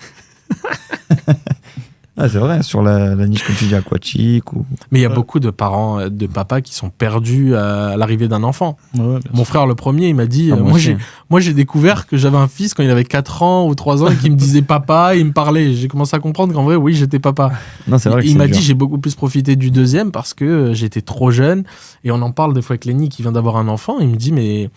Ah, c'est vrai, sur la niche, comme tu dis, aquatique. Ou... Mais il y a Ouais. beaucoup de parents, de papas qui sont perdus à l'arrivée d'un enfant. Ouais, bien Mon frère, le premier, il m'a dit Ah, moi aussi. moi, j'ai découvert que j'avais un fils quand il avait 4 ans ou 3 ans et qu'il me disait papa, il me parlait. J'ai commencé à comprendre qu'en vrai, oui, j'étais papa. Non, c'est vrai que Il c'est m'a dur. dit j'ai beaucoup plus profité du deuxième parce que j'étais trop jeune. Et on en parle des fois avec Lenny qui vient d'avoir un enfant. Il me dit mais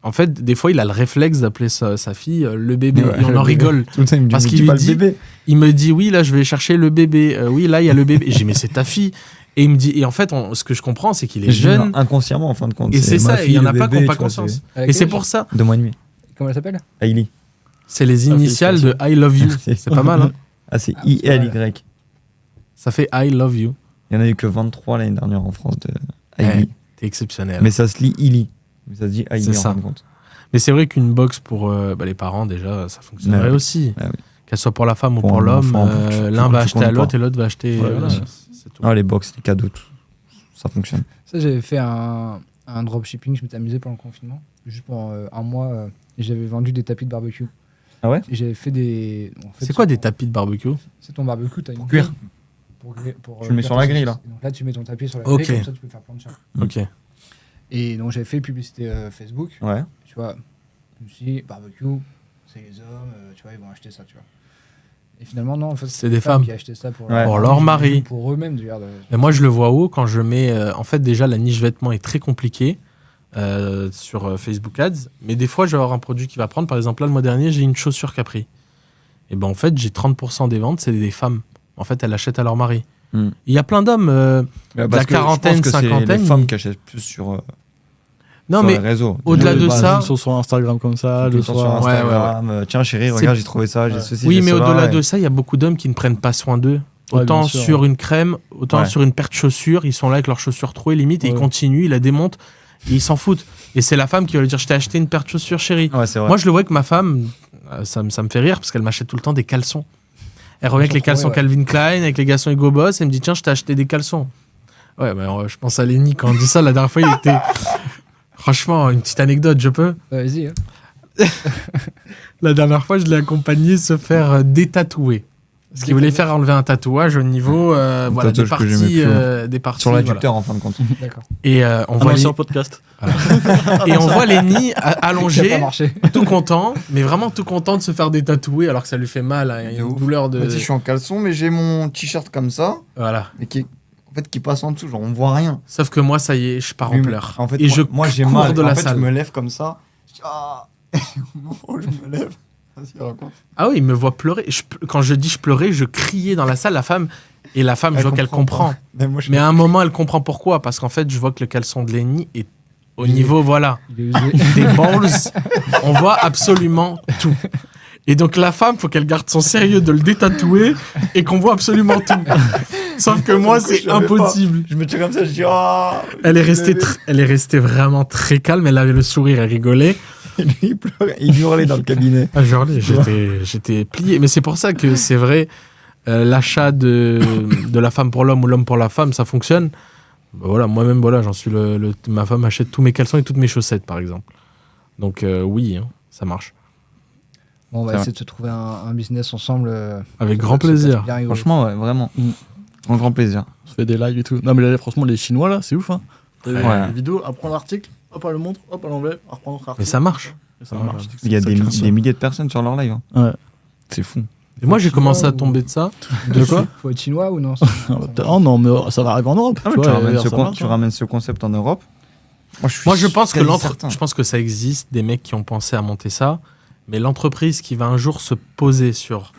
en fait des fois il a le réflexe d'appeler sa fille le bébé Ouais, et on le en bébé. rigole. Tout le temps, il me dit, Parce mais qu'il dis lui pas dit- le bébé. Il me dit oui là je vais chercher le bébé. Oui là il y a le bébé. Et j'ai dit mais c'est ta fille. Et il me dit et en fait ce que je comprends c'est qu'il est Je dis, jeune. non, inconsciemment, en fin de compte. Et c'est ma ça, et il fille, y en a le pas qui bébé, n'ont pas tu vois, conscience. Avec Et c'est quel pour âge ça. c'est 2 mois et demi. Comment elle s'appelle Hailey. C'est les initiales de I love you. C'est pas mal, hein. Ah, c'est Ah, c'est I-L-Y. Ça fait I love you. Il y en a eu que 23 l'année dernière en France de Hailey. T'es exceptionnel. Mais ça se lit Illy. Mais ça se dit Hailey C'est en ça. fin de compte. Mais c'est vrai qu'une box pour les parents, déjà, ça fonctionnerait Ouais, oui. aussi. Ouais, oui. Qu'elle soit pour la femme ou Pour pour un l'homme, enfant, tu l'un va comptes acheter à pas. l'autre et l'autre va acheter. Ouais, voilà, bien sûr. c'est tout. Ah, les box, les cadeaux, tout. Ça fonctionne. Ça, j'avais fait un dropshipping, je m'étais amusé pendant le confinement. Juste pendant un mois, et j'avais vendu des tapis de barbecue. Ah ouais Et j'avais fait des. en fait, C'est quoi sur des ton- tapis de barbecue? C'est ton barbecue, t'as une cuire. grille pour Tu le mets cuire sur tes la grille, saucisses. là. Et donc là, tu mets ton tapis sur la Ok. grille, comme ça, tu peux faire plein de choses. Ok. Et donc, j'avais fait publicité Facebook. Ouais. Tu vois, je me suis dit, barbecue, c'est les hommes, tu vois, ils vont acheter ça, tu vois. Et finalement, non, en fait, C'est des femmes. qui achetaient ça pour, Ouais. Pour leur mari. Pour eux-mêmes, d'ailleurs. Mais moi, je le vois où quand je mets. En fait, déjà, la niche vêtements est très compliquée sur Facebook Ads. Mais des fois, je vais avoir un produit qui va prendre. Par exemple, là, le mois dernier, j'ai une chaussure Capri. Et ben, en fait, j'ai 30% des ventes, c'est des femmes. En fait, elles achètent à leur mari. Hmm. Il y a plein d'hommes. Parce la que je quarantaine, pense que c'est cinquantaine, les femmes ils- qui achètent plus sur Non, les mais réseaux. au-delà de Bah, ça- ils sont sur Instagram comme ça, Ils le sont sur soir. Ouais, Instagram. Tiens, chérie, C'est- regarde, j'ai trouvé ça, j'ai Ouais. ceci. oui, j'ai mais cela, au-delà et- de ça, il y a beaucoup d'hommes qui ne prennent pas soin d'eux. Ouais, Autant bien sûr, sur ouais. une crème, autant Ouais. sur une paire de chaussures. Ils sont là avec leurs chaussures trouées, limite, et ils Ouais. continuent, ils la démontent, et ils s'en foutent. Et c'est la femme qui va lui dire: je t'ai acheté une paire de chaussures, chérie. Ouais, c'est vrai. Moi, je le vois que ma femme, ça me fait rire parce qu'elle m'achète tout le temps des caleçons. Elle revient avec les caleçons Ouais. Calvin Klein, avec les caleçons Hugo Boss, et elle me dit: tiens, je t'ai acheté des caleçons. Ouais, mais je pense à Lenny quand on dit ça. La dernière fois, il était. Franchement, une petite anecdote, je peux. Vas-y. Hein. La dernière fois, je l'ai accompagné se faire détatouer. Parce qu'il voulait faire enlever un tatouage au niveau voilà, des tatouage que j'aimais parties. plus, Des parties Sur voilà. l'adducteur, en fin de compte. D'accord. Et on voit Ancien podcast. et on voit Lenny Ça n'a pas allongé, marché. tout content, mais vraiment tout content de se faire détatouer alors que ça lui fait mal. Hein, il y a une douleur de. Je suis en caleçon, mais j'ai mon t-shirt comme ça, Voilà. mais qui passe en dessous, genre on voit rien. Sauf que moi, ça y est, je pars en pleurs. En fait, et moi j'ai cours mal. de la en fait, salle. je me lève comme ça. Je dis, ah, au moment où je me lève. Vas-y, raconte. Ah oui, il me voit pleurer. Quand je dis je pleurais, je criais dans la salle. La femme, je vois qu'elle comprend. Mais moi, Mais à un moment, elle comprend pourquoi. Parce qu'en fait, je vois que le caleçon de Lenny est au niveau, voilà, Il est usé. des balls. On voit absolument tout. Et donc, la femme, faut qu'elle garde son sérieux de le détatouer et qu'on voit absolument tout. Sauf que moi, Du coup, je c'est savais pas. impossible. Je me tire comme ça, je dis, ah. Elle est restée vraiment très calme. Elle avait le sourire, elle rigolait. Lui, il pleurait, il hurlait dans le cabinet. Ah, genre, j'étais plié. Mais c'est pour ça que c'est vrai, l'achat de la femme pour l'homme ou l'homme pour la femme, ça fonctionne. Bah voilà, moi-même, voilà, j'en suis ma femme achète tous mes caleçons et toutes mes chaussettes, par exemple. Donc oui, hein, ça marche. Bon, on va Ça essayer de se trouver un business ensemble. Avec Ça grand peut être plaisir. bien rigolo. Franchement, ouais, vraiment. En grand plaisir. On se fait des lives et tout. Non, mais là, franchement, les Chinois, là, c'est ouf. Hein. T'as vu Ouais. les vidéos, à prendre l'article, hop, elle le montre, hop, elle l'enlève, à reprendre l'article. Mais ça marche. Et ça Ouais, marche. Il y a C'est des, ça qui est des milliers de personnes sur leur live. hein. Ouais. C'est fou. Et moi, j'ai commencé à Chinois tomber de ça. De quoi Faut être chinois ou non Oh non, mais ça va arriver en Europe. Ah, tu mais vois, tu, ramènes ça marche, tu hein. ramènes ce concept en Europe. Moi, je pense certain. je pense que ça existe, des mecs qui ont pensé à monter ça, mais l'entreprise qui va un jour se poser sur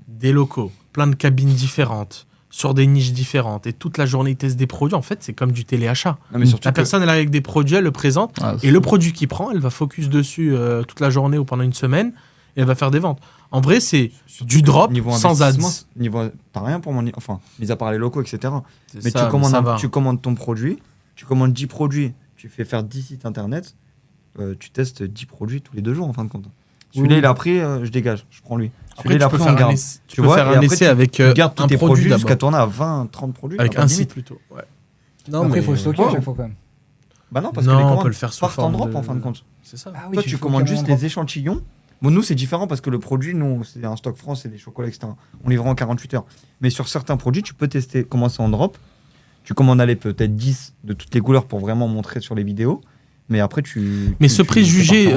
des locaux, plein de cabines différentes, sur des niches différentes, et toute la journée ils testent des produits, en fait, c'est comme du téléachat. Non, mais surtout La que- personne, elle arrive avec des produits, elle le présente, et le produit qu'il prend, elle va focus dessus toute la journée ou pendant une semaine, et elle va faire des ventes. En vrai, c'est du drop niveau sans investissement, ads. t'as rien pour mon. Enfin, mis à part les locaux, etc. C'est Mais ça, tu ça va. commandes ton produit, tu commandes 10 produits, tu fais faire 10 sites internet, tu testes 10 produits tous les 2 jours en fin de compte. Celui-là, Oui. il a pris, je dégage, je prends lui. Après, Celui-là, tu peux on faire un garde. essai, tu Tu peux vois, faire et un après, essai avec Tu gardes tous un tes produit produits jusqu'à d'abord. tourner à 20, 30 produits. Avec t'as pas un de limite. site plutôt. Ouais. Après, il faut le stocker à Ouais. chaque fois quand même. Bah non, parce que Non, les on commandes peut le faire sous partent en forme drop de- en fin de compte. C'est ça. Ah Toi, tu commandes juste les les échantillons. Bon, nous, c'est différent parce que le produit, nous, c'est un stock France, c'est des chocolats, etc. On livre en 48 heures. Mais sur certains produits, tu peux tester, commencer en drop. Tu commandes aller peut-être 10 de toutes les couleurs pour vraiment montrer sur les vidéos. Mais après, Mais ce préjugé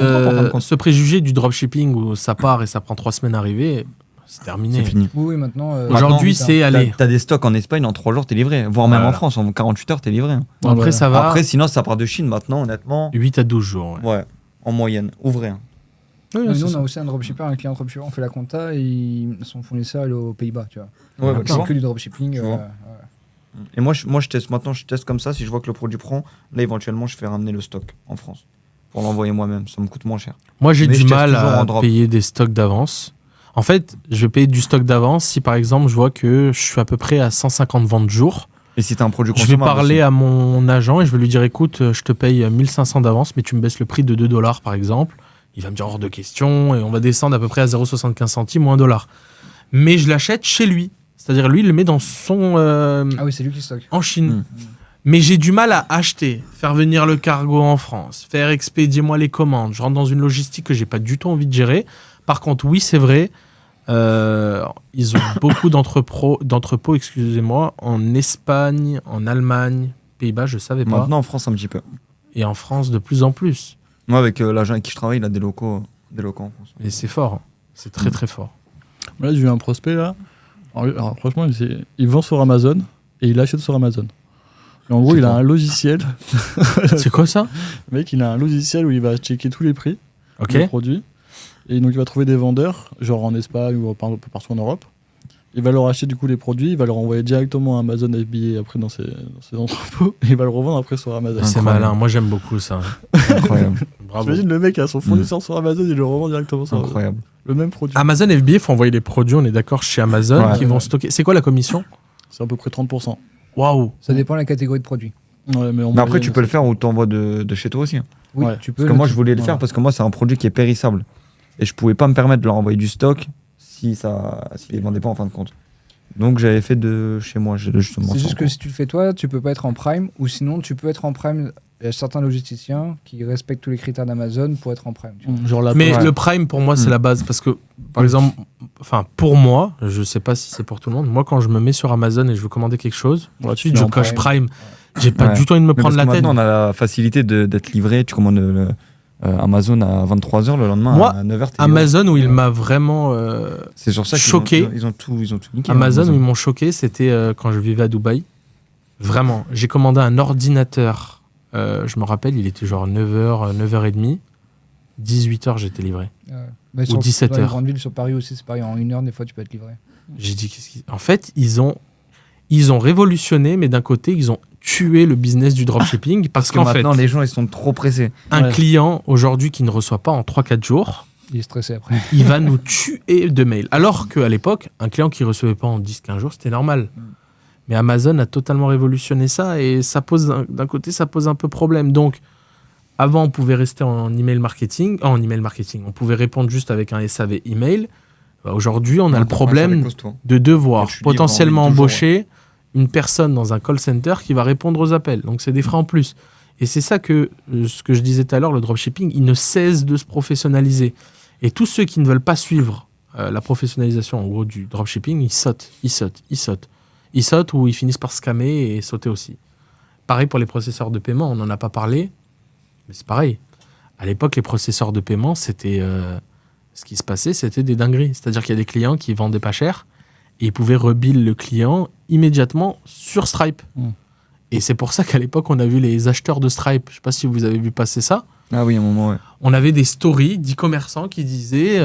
préjugé du dropshipping où ça part et ça prend 3 semaines à arriver, c'est terminé. c'est fini. Oui, maintenant. Aujourd'hui, maintenant, c'est aller. T'as des stocks en Espagne, en 3 jours, t'es livré. Voire même Voilà. en France, en 48 heures, t'es livré. hein. Bon, après, ça va. Après, sinon, ça part de Chine maintenant, honnêtement. 8 à 12 jours. Ouais. Ouais, en moyenne. Ouvrez. hein. Oui, Nous, c'est on ça. a aussi un dropshipper, un client dropshipper, on fait la compta et son fournisseur il est aux Pays-Bas, tu vois. Ouais, bah, Donc, tu c'est vois. que du dropshipping. Tu vois. ouais. Et moi, je teste maintenant, je teste comme ça. Si je vois que le produit prend, là, éventuellement, je fais ramener le stock en France pour l'envoyer moi-même. Ça me coûte moins cher. Moi, j'ai Mais du je teste mal toujours à en drop. payer des stocks d'avance. En fait, je vais payer du stock d'avance si, par exemple, je vois que je suis à peu près à 150 ventes jour. Et si t'as un produit Je vais consommable parler aussi. à mon agent et je vais lui dire, écoute, je te paye 1500 d'avance, mais tu me baisses le prix de 2 $, par exemple. Il va me dire hors de question et on va descendre à peu près à 0,75 centimes ou 1 $. Mais je l'achète chez lui. C'est-à-dire, lui, il le met dans son... Ah oui, c'est lui qui stocke. en Chine. Mm. Mais j'ai du mal à acheter, faire venir le cargo en France, faire expédier moi les commandes. Je rentre dans une logistique que j'ai pas du tout envie de gérer. Par contre, oui, c'est vrai, ils ont beaucoup d'entrepôts, excusez-moi, en Espagne, en Allemagne, Pays-Bas, je savais pas. Maintenant, en France, un petit peu. Et en France, de plus en plus. Moi, avec l'agent avec qui je travaille, il a des locaux en France. Et c'est fort. hein. C'est très, très fort. Là, j'ai eu un prospect là. Alors, franchement, il vend sur Amazon et il achète sur Amazon. Et en gros, C'est il a quoi un logiciel. C'est quoi ça? Le mec, il a un logiciel où il va checker tous les prix Ok. des produits. Et donc, il va trouver des vendeurs, genre en Espagne ou un peu partout en Europe. Il va leur acheter du coup les produits, il va leur envoyer directement à Amazon FBA après dans ses entrepôts et il va le revendre après sur Amazon. C'est Incroyable. malin. Moi, j'aime beaucoup ça. Incroyable. Bravo. T'imagines le mec a son fournisseur sur Amazon, il le revend directement sur Amazon. Incroyable. Le même produit. Amazon FBA, faut envoyer les produits, on est d'accord, chez Amazon, Ouais. qui vont stocker. C'est quoi la commission? C'est à peu près 30%. Waouh! Ça dépend de la catégorie de produit. Ouais, mais, en Mais après, moyenne, tu peux le faire ou t'envoies de chez toi aussi. hein. Oui, Ouais. tu peux. Parce que moi, je voulais le Ouais. faire parce que moi, c'est un produit qui est périssable. Et je pouvais pas me permettre de leur envoyer du stock s'ils ne vendaient pas en fin de compte. Donc, j'avais fait de chez moi. Justement, C'est ça juste que encore. si tu le fais toi, tu peux pas être en prime, ou sinon tu peux être en prime. Il y a certains logisticiens qui respectent tous les critères d'Amazon pour être en prime. tu vois. Genre la Mais Ouais. le Prime, pour moi, c'est Mm. la base. Parce que, par exemple, enfin, pour moi, je sais pas si c'est pour tout le monde, moi, quand je me mets sur Amazon et je veux commander quelque chose, tout de suite, tu je es en coche Prime. J'ai pas Ouais. du tout envie de me Mais prendre parce la que tête. maintenant, on a la facilité d'être livré. Tu commandes Amazon à 23h, le lendemain Moi, à 9h. Amazon, où il m'a vraiment. C'est sur ça qu'ils choqué. Ils ont tout niqué. Amazon, où ils m'ont choqué, c'était quand je vivais à Dubaï. Vraiment. J'ai commandé un ordinateur. Je me rappelle, il était genre 9h, 9h30. 18h, j'étais livré. Mais Ou 17 dans les heures. grandes villes, sur Paris aussi, c'est pareil. En 1 heure, des fois, tu peux être livré. J'ai dit, en fait, ils ont révolutionné, mais d'un côté, ils ont tué le business du dropshipping parce Parce que qu'en fait, maintenant, les gens, ils sont trop pressés. un Ouais. client aujourd'hui qui ne reçoit pas en 3-4 jours, Il est stressé après. il va nous tuer de mails. Alors qu'à l'époque, un client qui ne recevait pas en 10-15 jours, c'était normal. Mais Amazon a totalement révolutionné ça et ça pose, d'un côté, ça pose un peu problème. Donc, avant, on pouvait rester en email marketing. On pouvait répondre juste avec un SAV email. Bah, aujourd'hui, on a le problème de devoir Et tu livres potentiellement en ligne toujours, embaucher une personne dans un call center qui va répondre aux appels. Donc, c'est des frais en plus. Et c'est ça que, ce que je disais tout à l'heure, le dropshipping, il ne cesse de se professionnaliser. Et tous ceux qui ne veulent pas suivre la professionnalisation, en gros, du dropshipping, ils sautent. Ils sautent ou ils finissent par scammer et sauter aussi. Pareil pour les processeurs de paiement, on n'en a pas parlé, mais c'est pareil. À l'époque, les processeurs de paiement, c'était... ce qui se passait, c'était des dingueries. C'est-à-dire qu'il y a des clients qui vendaient pas cher et ils pouvaient rebill le client immédiatement sur Stripe. Mm. Et c'est pour ça qu'à l'époque, on a vu les acheteurs de Stripe. Je sais pas si vous avez vu passer ça. Ah oui, à un moment, ouais. On avait des stories d'e-commerçants qui disaient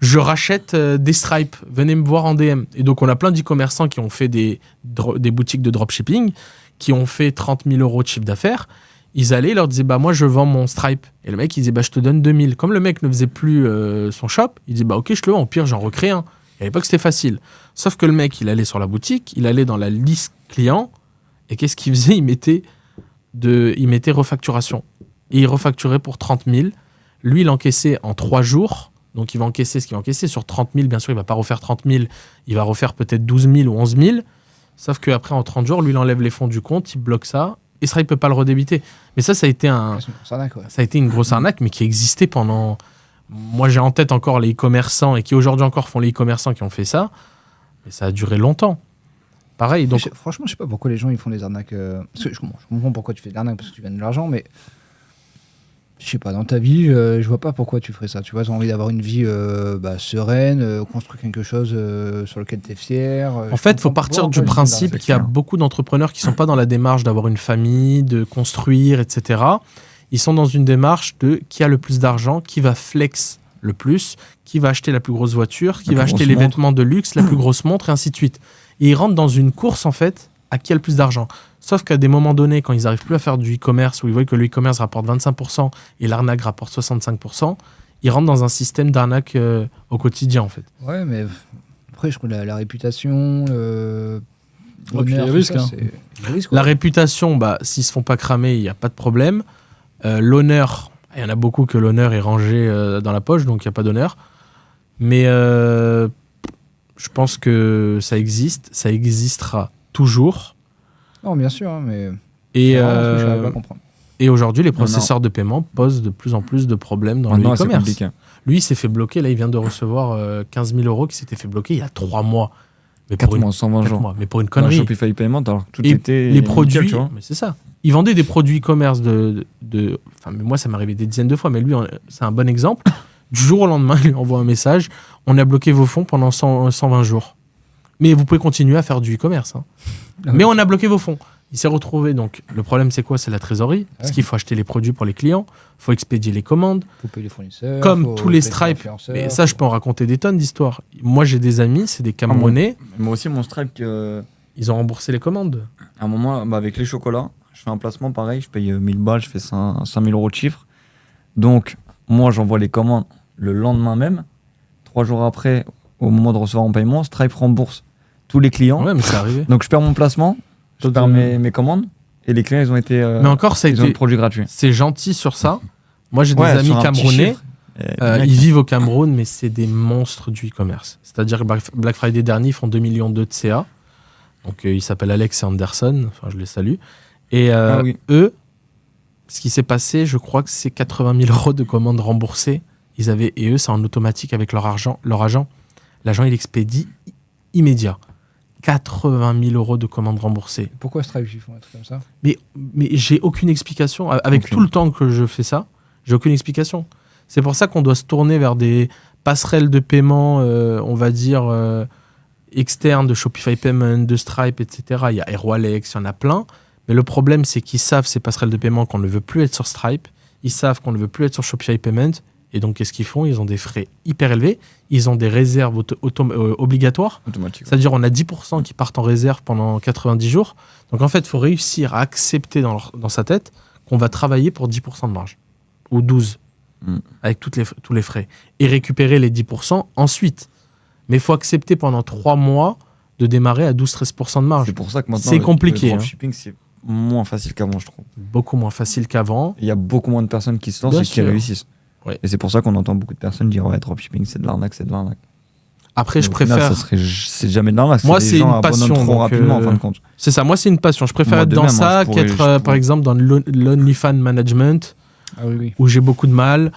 je rachète des Stripe, venez me voir en DM. Et donc, on a plein d'e-commerçants qui ont fait des boutiques de dropshipping, qui ont fait 30 000 euros de chiffre d'affaires. Ils allaient, ils leur disaient moi, je vends mon Stripe. Et le mec, il disait je te donne 2000. Comme le mec ne faisait plus son shop, il disait ok, je te le vends. Au pire, j'en recrée un. Et à l'époque, c'était facile. Sauf que le mec, il allait sur la boutique, il allait dans la liste client. Et qu'est-ce qu'il faisait ? Il mettait refacturation. Et il refacturait pour 30 000. Lui, il encaissait en 3 jours. Donc, il va encaisser ce qu'il va encaisser. Sur 30 000, bien sûr, il ne va pas refaire 30 000. Il va refaire peut-être 12 000 ou 11 000. Sauf qu'après, en 30 jours, lui, il enlève les fonds du compte, il bloque ça. Et ça, il ne peut pas le redébiter. Mais ça a été une grosse arnaque, mais qui existait pendant... Moi, j'ai en tête encore les e-commerçants et qui aujourd'hui encore font les e-commerçants qui ont fait ça. Mais ça a duré longtemps. Pareil, donc... Franchement, je sais pas pourquoi les gens ils font des arnaques. Parce que je comprends pourquoi tu fais de l'arnaque, parce que tu gagnes de l'argent, mais je sais pas, dans ta vie, je vois pas pourquoi tu ferais ça. Tu vois, tu as envie d'avoir une vie sereine, construire quelque chose sur lequel tu es fier. En fait, il faut partir du principe qu'il y a beaucoup d'entrepreneurs qui sont pas dans la démarche d'avoir une famille, de construire, etc. Ils sont dans une démarche de qui a le plus d'argent, qui va flex le plus, qui va acheter la plus grosse voiture, qui va acheter les vêtements de luxe, la plus grosse montre, et ainsi de suite. Et ils rentrent dans une course, en fait, à qui a le plus d'argent. Sauf qu'à des moments donnés, quand ils n'arrivent plus à faire du e-commerce, où ils voient que le e-commerce rapporte 25% et l'arnaque rapporte 65%, ils rentrent dans un système d'arnaque au quotidien, en fait. Ouais, mais après, je crois la réputation, l'honneur, tout ça, c'est le risque. La réputation, s'ils ne se font pas cramer, il n'y a pas de problème. L'honneur, il y en a beaucoup que l'honneur est rangé dans la poche, donc il n'y a pas d'honneur. Mais je pense que ça existe, ça existera toujours. Non, bien sûr, hein, mais... Et, je n'arrive pas à comprendre. Et aujourd'hui, les processeurs de paiement posent de plus en plus de problèmes dans le e-commerce. Lui, il s'est fait bloquer. Là, il vient de recevoir 15 000 euros qui s'était fait bloquer il y a 3 mois. Mais 4 mois, 120 jours. Mais pour une connerie. Shopify Payment, alors que tout et était... Les produits, nickel, tu vois. mais c'est ça. Il vendait des produits e-commerce Enfin, mais moi, ça m'est arrivé des dizaines de fois, mais lui, c'est un bon exemple. Du jour au lendemain, il lui envoie un message. On a bloqué vos fonds pendant 120 jours. Mais vous pouvez continuer à faire du e-commerce. Hein. Mais on a bloqué vos fonds. Il s'est retrouvé, donc le problème c'est quoi ? C'est la trésorerie, parce qu'il faut acheter les produits pour les clients, il faut expédier les commandes. Il faut payer les fournisseurs. Comme tous les Stripe. Mais ça, je peux en raconter des tonnes d'histoires. Moi, j'ai des amis, c'est des Camerounais. Moi aussi, mon Stripe... Ils ont remboursé les commandes. À un moment, avec les chocolats, je fais un placement pareil, je paye 1000 balles, je fais 5000 euros de chiffre. Donc, moi, j'envoie les commandes le lendemain même. 3 jours après, au moment de recevoir mon paiement, Stripe rembourse tous les clients. Ouais, mais c'est arrivé. Donc, je perds mon placement. Je perds mes commandes et les clients ils ont été mais encore ça a été produits gratuits. C'est gentil sur ça. Moi j'ai des amis camerounais, ils vivent au Cameroun mais c'est des monstres du e-commerce. C'est-à-dire que Black Friday dernier ils font 2 millions de CA. Donc ils s'appellent Alex et Anderson, enfin je les salue. Et eux, ce qui s'est passé, je crois que c'est 80 000 euros de commandes remboursées. Et eux c'est en automatique avec leur agent. L'agent il expédie immédiat. 80 000 euros de commandes remboursées. Pourquoi Stripe ils font un truc comme ça ? Mais j'ai aucune explication. Avec tout le temps que je fais ça, j'ai aucune explication. C'est pour ça qu'on doit se tourner vers des passerelles de paiement, on va dire, externes de Shopify Payment, de Stripe, etc. Il y a AeroAlex, il y en a plein. Mais le problème, c'est qu'ils savent, ces passerelles de paiement, qu'on ne veut plus être sur Stripe. Ils savent qu'on ne veut plus être sur Shopify Payment. Et donc, qu'est-ce qu'ils font ? Ils ont des frais hyper élevés. Ils ont des réserves obligatoires. C'est-à-dire, on a 10% qui partent en réserve pendant 90 jours. Donc, en fait, il faut réussir à accepter dans sa tête qu'on va travailler pour 10% de marge. Ou 12%. Avec tous les frais. Et récupérer les 10% ensuite. Mais il faut accepter pendant 3 mois de démarrer à 12-13% de marge. C'est pour ça que maintenant, c'est compliqué. Le dropshipping, c'est moins facile qu'avant, je trouve. Beaucoup moins facile qu'avant. Il y a beaucoup moins de personnes qui se lancent et qui réussissent. Ouais. Et c'est pour ça qu'on entend beaucoup de personnes dire ouais, dropshipping c'est de l'arnaque, c'est de l'arnaque. Après, je préfère. C'est jamais de l'arnaque. Moi, c'est une passion. Trop rapidement, en fin de compte. C'est ça, moi, c'est une passion. Je préfère être dans ça qu'être, par exemple, dans l'OnlyFans Management, où j'ai beaucoup de mal.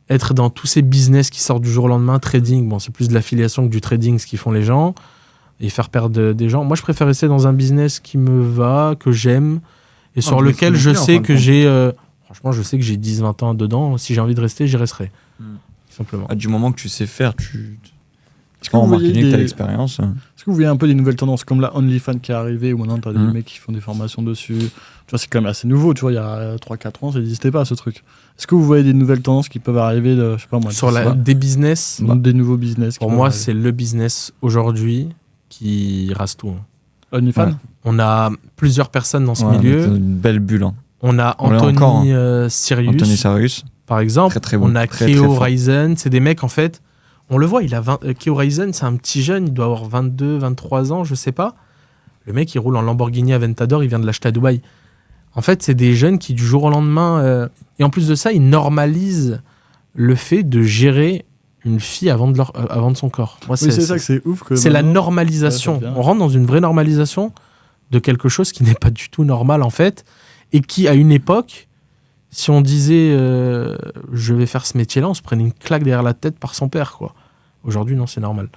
Être dans tous ces business qui sortent du jour au lendemain, trading, bon, c'est plus de l'affiliation que du trading, ce qu'ils font les gens, et faire perdre des gens. Moi, je préfère rester dans un business qui me va, que j'aime, et sur lequel je sais que j'ai. Franchement, je sais que j'ai 10-20 ans dedans. Si j'ai envie de rester, j'y resterai. Tout simplement. Du moment que tu sais faire, Est-ce que En vous voyez marketing, t'as des- l'expérience. Est-ce que vous voyez un peu des nouvelles tendances comme la OnlyFans qui est arrivée où maintenant t'as des Mhm. mecs qui font des formations dessus. Tu vois, c'est quand même assez nouveau. Tu vois, il y a 3-4 ans, ça n'existait pas ce truc. Est-ce que vous voyez des nouvelles tendances qui peuvent arriver, je sais pas moi, Sur des business, des nouveaux business qui pour peuvent moi, arriver. c'est le business aujourd'hui qui rase tout. OnlyFans. Ouais. On a plusieurs personnes dans ce Ouais, milieu. c'est une belle bulle. Hein. On a On l'a Anthony encore, Sirius, Anthony Sarius. par exemple. Très, très bon. On a Très, très Keo fort. Ryzen. C'est des mecs, en fait, on le voit, Keo Ryzen, c'est un petit jeune, il doit avoir 22, 23 ans, je sais pas. Le mec, il roule en Lamborghini Aventador, il vient de l'acheter à Dubaï. En fait, c'est des jeunes qui, du jour au lendemain... Et en plus de ça, ils normalisent le fait de gérer une fille avant de son corps. Moi, Oui, c'est ça que c'est ouf. c'est la maintenant- normalisation. Ouais, ça vient. On rentre dans une vraie normalisation de quelque chose qui n'est pas du tout normal, en fait, et qui, à une époque, si on disait je vais faire ce métier-là, on se prenait une claque derrière la tête par son père, quoi. Aujourd'hui, non, c'est normal.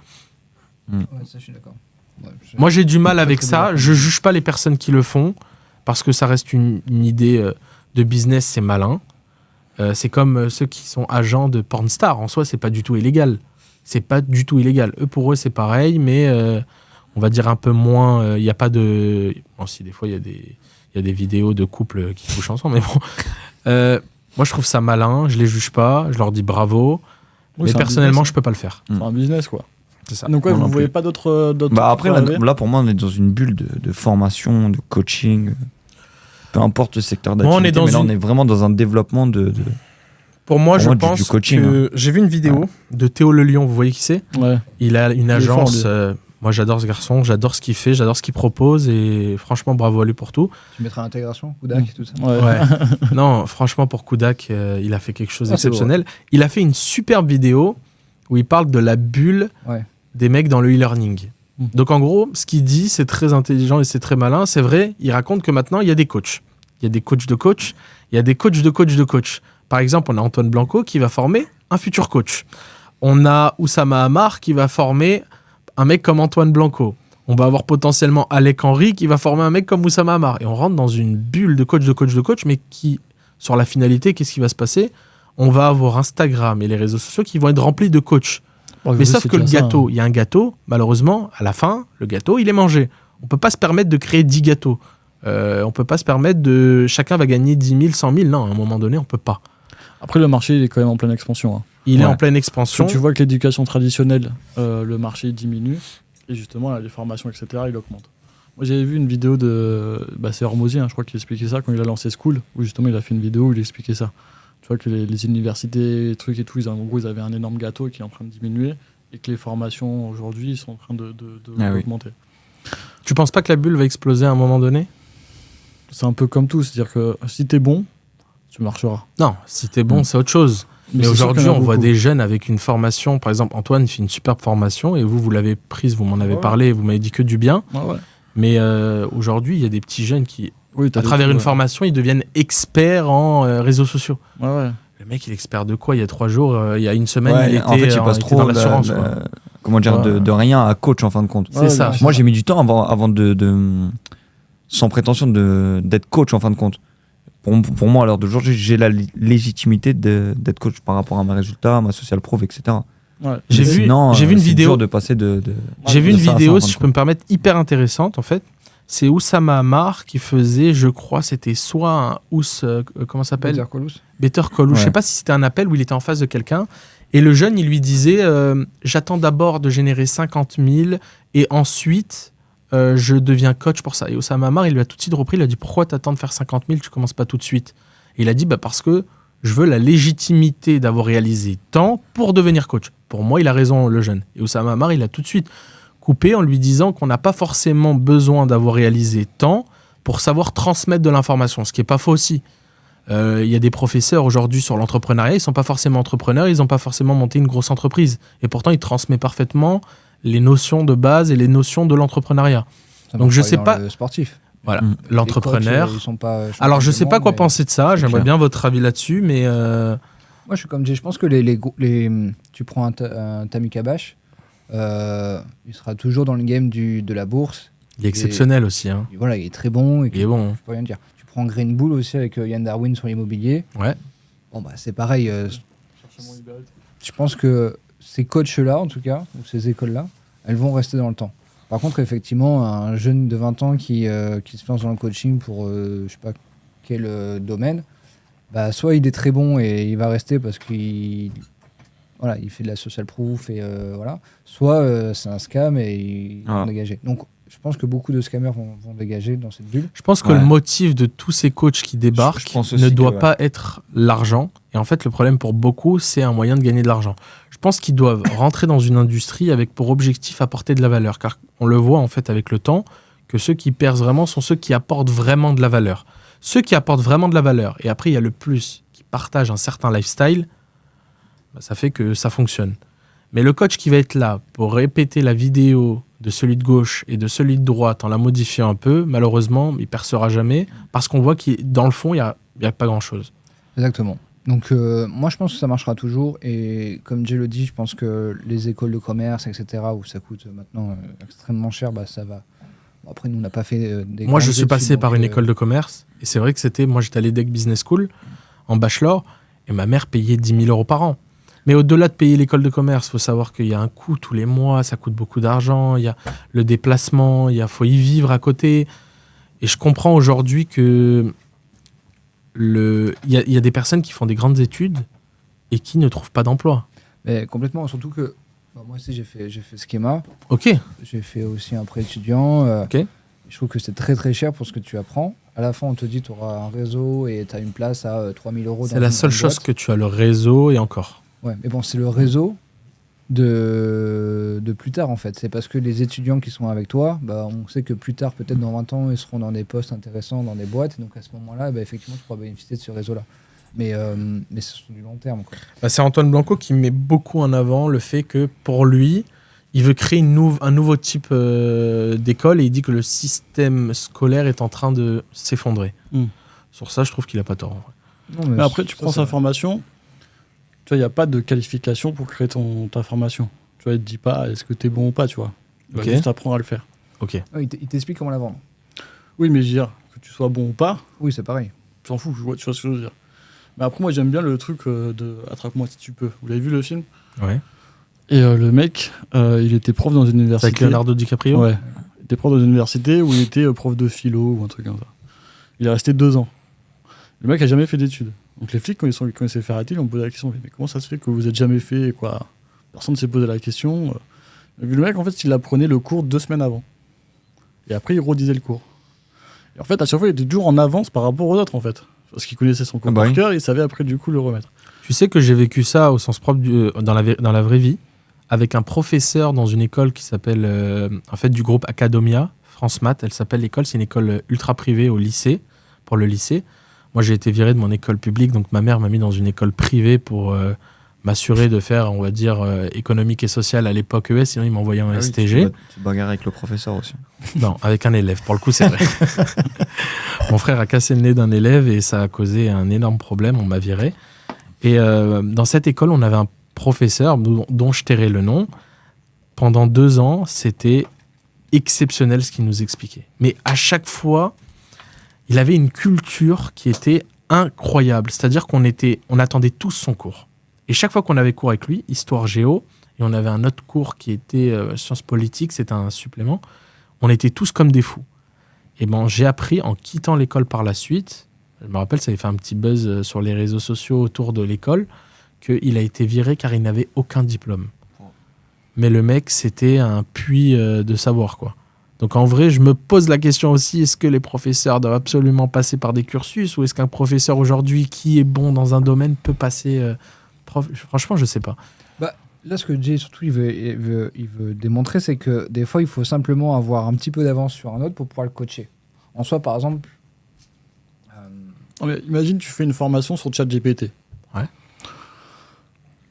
Ouais, ça, je suis d'accord. Ouais, Moi, j'ai du mal Très, avec très ça. bien. Je juge pas les personnes qui le font parce que ça reste une idée de business, c'est malin. C'est comme ceux qui sont agents de porn stars. En soi, c'est pas du tout illégal. C'est pas du tout illégal. Pour eux, c'est pareil, mais on va dire un peu moins. Il n'y a pas de. Bon, si, des fois, il y a des vidéos de couples qui couchent ensemble, mais bon. Moi, je trouve ça malin. Je les juge pas. Je leur dis bravo. Oui, mais c'est un personnellement, business, je peux pas le faire. C'est un business, quoi. C'est ça. Donc, ouais, Moi vous non voyez plus. pas d'autres. Bah après, trucs là, arriver pour moi, on est dans une bulle de formation, de coaching. Peu importe le secteur Moi, on est d'activité, dans mais là, on une- est vraiment dans un développement de... Pour moi, je Pour moi, du pense coaching, que j'ai vu une vidéo de Théo Le Lion. Vous voyez qui c'est? Ouais. Il a une est agence. fort, lui. Moi, j'adore ce garçon, j'adore ce qu'il fait, j'adore ce qu'il propose et franchement, bravo à lui pour tout. Tu mettras l'intégration, Kudak, tout ça. Ouais. Non, franchement, pour Kudak, il a fait quelque chose Ah, c'est d'exceptionnel. Il a fait une superbe vidéo où il parle de la bulle Ouais. des mecs dans le e-learning. Mm. Donc, en gros, ce qu'il dit, c'est très intelligent et c'est très malin. C'est vrai, il raconte que maintenant, il y a des coachs. Il y a des coachs de coach, il y a des coachs de coach de coach. Par exemple, on a Antoine Blanco qui va former un futur coach. On a Oussama Hamar qui va former un mec comme Antoine Blanco. On va avoir potentiellement Alec Henry qui va former un mec comme Oussama Hamar. Et on rentre dans une bulle de coach, de coach, de coach, mais qui, sur la finalité, qu'est-ce qui va se passer? On va avoir Instagram et les réseaux sociaux qui vont être remplis de coachs. Mais sauf que le gâteau, il y a un gâteau, malheureusement, à la fin, le gâteau, il est mangé. On ne peut pas se permettre de créer 10 gâteaux. On ne peut pas se permettre de... Chacun va gagner 10 000, 100 000. Non, à un moment donné, on ne peut pas. Après, le marché, il est quand même en pleine expansion. Hein. Il est Ouais. en pleine Parce expansion. que tu vois que l'éducation traditionnelle, le marché il diminue. Et justement, là, les formations, etc., il augmente. Moi, j'avais vu une vidéo de. C'est Hormozy, hein, je crois, qui expliquait ça quand il a lancé School, où justement, il a fait une vidéo où il expliquait ça. Tu vois que les universités, les trucs et tout, en gros, ils avaient un énorme gâteau qui est en train de diminuer. Et que les formations, aujourd'hui, ils sont en train d'augmenter. Tu penses pas que la bulle va exploser à un moment donné? C'est un peu comme tout. C'est-à-dire que si t'es bon, tu marcheras. Non, si t'es bon, c'est autre chose. Mais c'est sûr aujourd'hui, qu'il y en a on voit beaucoup. des jeunes avec une formation. Par exemple, Antoine fait une superbe formation et vous l'avez prise, vous m'en avez Ouais. parlé, vous m'avez dit que du bien. Ouais. Mais aujourd'hui, il y a des petits jeunes qui, Oui, t'as à des travers trucs, une ouais. formation, ils deviennent experts en réseaux sociaux. Ouais. Le mec, il est expert de quoi? Il y a 3 jours, il y a une semaine, Ouais, il était, en fait, il passe il était trop dans l'assurance. quoi. comment dire, Ouais. de rien à coach en fin de compte. C'est ça. Moi, j'ai mis du temps avant sans prétention d'être coach en fin de compte. Pour moi, à l'heure d'aujourd'hui, j'ai la légitimité d'être coach par rapport à mes résultats, à ma social proof, etc. Ouais. J'ai Mais vu- sinon, j'ai vu une c'est vidéo- dur de passer J'ai vu de une ça à ça, vidéo, en fin si de je peux me permettre, hyper intéressante en fait. C'est Oussama Hamar qui faisait, je crois, c'était soit un comment ça s'appelle? Peter Colous. Better Call. Je Ouais. sais pas si c'était un appel où il était en face de quelqu'un. Et le jeune, il lui disait j'attends d'abord de générer 50 000 et ensuite je deviens coach pour ça. Et Oussama Hamar, il lui a tout de suite repris. Il a dit pourquoi t'attends de faire 50 000? Tu commences pas tout de suite. Et il a dit parce que je veux la légitimité d'avoir réalisé tant pour devenir coach. Pour moi, il a raison, le jeune. Et Oussama Hamar, il a tout de suite coupé en lui disant qu'on n'a pas forcément besoin d'avoir réalisé tant pour savoir transmettre de l'information, ce qui n'est pas faux aussi. Il y a des professeurs aujourd'hui sur l'entrepreneuriat, ils ne sont pas forcément entrepreneurs, ils n'ont pas forcément monté une grosse entreprise. Et pourtant, ils transmettent parfaitement les notions de base et les notions de l'entrepreneuriat. Ça Donc, marche je pas sais dans pas- le sportif. Voilà, Mm. l'entrepreneur. Les coachs, ils sont pas Alors, je ne sais pas quoi mais- penser de ça, C'est j'aimerais clair. bien votre avis là-dessus, mais Moi, je suis comme Jay. Je pense que tu prends un Tammy Kabash, il sera toujours dans le game de la bourse. il est exceptionnel aussi. Hein. Et voilà, il est très bon. Et Il est bon. je peux rien dire. Tu prends Green Bull aussi avec Yann Darwin sur l'immobilier. Ouais. Bon, bah, c'est pareil. Je pense que ces coachs-là, en tout cas, ou ces écoles-là, elles vont rester dans le temps. Par contre, effectivement, un jeune de 20 ans qui se lance dans le coaching pour je sais pas quel domaine, bah, soit il est très bon et il va rester parce qu'il fait de la social proof et voilà. Soit c'est un scam et ils vont dégager. Donc, je pense que beaucoup de scammers vont dégager dans cette bulle. Je pense que le motif de tous ces coachs qui débarquent ne doit pas être l'argent. Et en fait, le problème pour beaucoup, c'est un moyen de gagner de l'argent. Je pense qu'ils doivent rentrer dans une industrie avec pour objectif apporter de la valeur. Car on le voit en fait avec le temps, que ceux qui percent vraiment sont ceux qui apportent vraiment de la valeur. Ceux qui apportent vraiment de la valeur, et après il y a le plus, qui partagent un certain lifestyle, bah, ça fait que ça fonctionne. Mais le coach qui va être là pour répéter la vidéo de celui de gauche et de celui de droite en la modifiant un peu, malheureusement, il percera jamais parce qu'on voit que dans le fond, il n'y a pas grand-chose. Exactement. Donc moi, je pense que ça marchera toujours. Et comme Jay le dit, je pense que les écoles de commerce, etc., où ça coûte maintenant extrêmement cher, bah, ça va. Bon, après, nous, on n'a pas fait des... Moi, je suis passé par une école de commerce. Et c'est vrai que moi, j'étais à l'EDEC Business School en bachelor. Et ma mère payait 10 000 € par an. Mais au-delà de payer l'école de commerce, il faut savoir qu'il y a un coût tous les mois, ça coûte beaucoup d'argent, il y a le déplacement, faut y vivre à côté. Et je comprends aujourd'hui que il y a des personnes qui font des grandes études et qui ne trouvent pas d'emploi. Mais complètement, surtout que moi aussi j'ai fait Schema. Ok. J'ai fait aussi un prêt étudiant. Ok. Je trouve que c'est très très cher pour ce que tu apprends. À la fin, on te dit tu auras un réseau et tu as une place à 3 000 €. C'est la seule chose que tu as, le réseau et encore. Ouais, mais bon, c'est le réseau de plus tard en fait. C'est parce que les étudiants qui sont avec toi, bah, on sait que plus tard, peut-être dans 20 ans, ils seront dans des postes intéressants, dans des boîtes. Et donc à ce moment-là, bah, effectivement, tu pourras bénéficier de ce réseau-là. Mais c'est sur du long terme, quoi. Bah, c'est Antoine Blanco qui met beaucoup en avant le fait que pour lui, il veut créer un nouveau type d'école et il dit que le système scolaire est en train de s'effondrer. Sur ça, je trouve qu'il n'a pas tort. Non, mais après, tu prends sa formation. Tu vois, il n'y a pas de qualification pour créer ta formation. Tu vois, il ne te dit pas est-ce que tu es bon ou pas, tu vois. Il va juste apprendre à le faire. Ok. Il t'explique comment la vendre. Oui, mais je veux dire, que tu sois bon ou pas. Oui, c'est pareil. Tu t'en fous, tu vois ce que je veux dire. Mais après, moi, j'aime bien le truc de Attrape-moi si tu peux. Vous l'avez vu le film ? Ouais. Et le mec, il était prof dans une université. Avec Leonardo DiCaprio ? Ouais. Il était prof dans une université où il était prof de philo ou un truc comme ça. Il est resté 2 ans. Le mec n'a jamais fait d'études. Donc les flics, quand il s'est fait arrêter, ils lui ont posé la question mais comment ça se fait que vous n'êtes jamais fait quoi ? Personne ne s'est posé la question. Le mec, en fait, il apprenait le cours 2 semaines avant. Et après, il redisait le cours. Et en fait, à chaque fois, il était toujours en avance par rapport aux autres, en fait. Parce qu'il connaissait son cours par cœur et il savait après, du coup, le remettre. Tu sais que j'ai vécu ça au sens propre dans la vraie vie, avec un professeur dans une école qui s'appelle, en fait, du groupe Academia, France Math. Elle s'appelle l'école, c'est une école ultra privée au lycée, pour le lycée. Moi, j'ai été viré de mon école publique, donc ma mère m'a mis dans une école privée pour m'assurer de faire, on va dire, économique et sociale à l'époque ES, sinon ils m'envoyaient en STG. Tu bagarres avec le professeur aussi. Non, avec un élève, pour le coup, c'est vrai. Mon frère a cassé le nez d'un élève et ça a causé un énorme problème, on m'a viré. Et dans cette école, on avait un professeur dont je tairai le nom. Pendant 2 ans, c'était exceptionnel ce qu'il nous expliquait. Mais à chaque fois, il avait une culture qui était incroyable. C'est-à-dire qu'on attendait tous son cours. Et chaque fois qu'on avait cours avec lui, histoire géo, et on avait un autre cours qui était sciences politiques, c'était un supplément, on était tous comme des fous. Et ben, j'ai appris en quittant l'école par la suite, je me rappelle, ça avait fait un petit buzz sur les réseaux sociaux autour de l'école, qu'il a été viré car il n'avait aucun diplôme. Mais le mec, c'était un puits de savoir, quoi. Donc en vrai, je me pose la question aussi, est-ce que les professeurs doivent absolument passer par des cursus ou est-ce qu'un professeur aujourd'hui qui est bon dans un domaine peut passer prof ? Franchement, je sais pas. Bah, là, ce que Jay surtout il veut démontrer, c'est que des fois, il faut simplement avoir un petit peu d'avance sur un autre pour pouvoir le coacher. En soi, par exemple... Non, mais imagine, tu fais une formation sur ChatGPT. Ouais.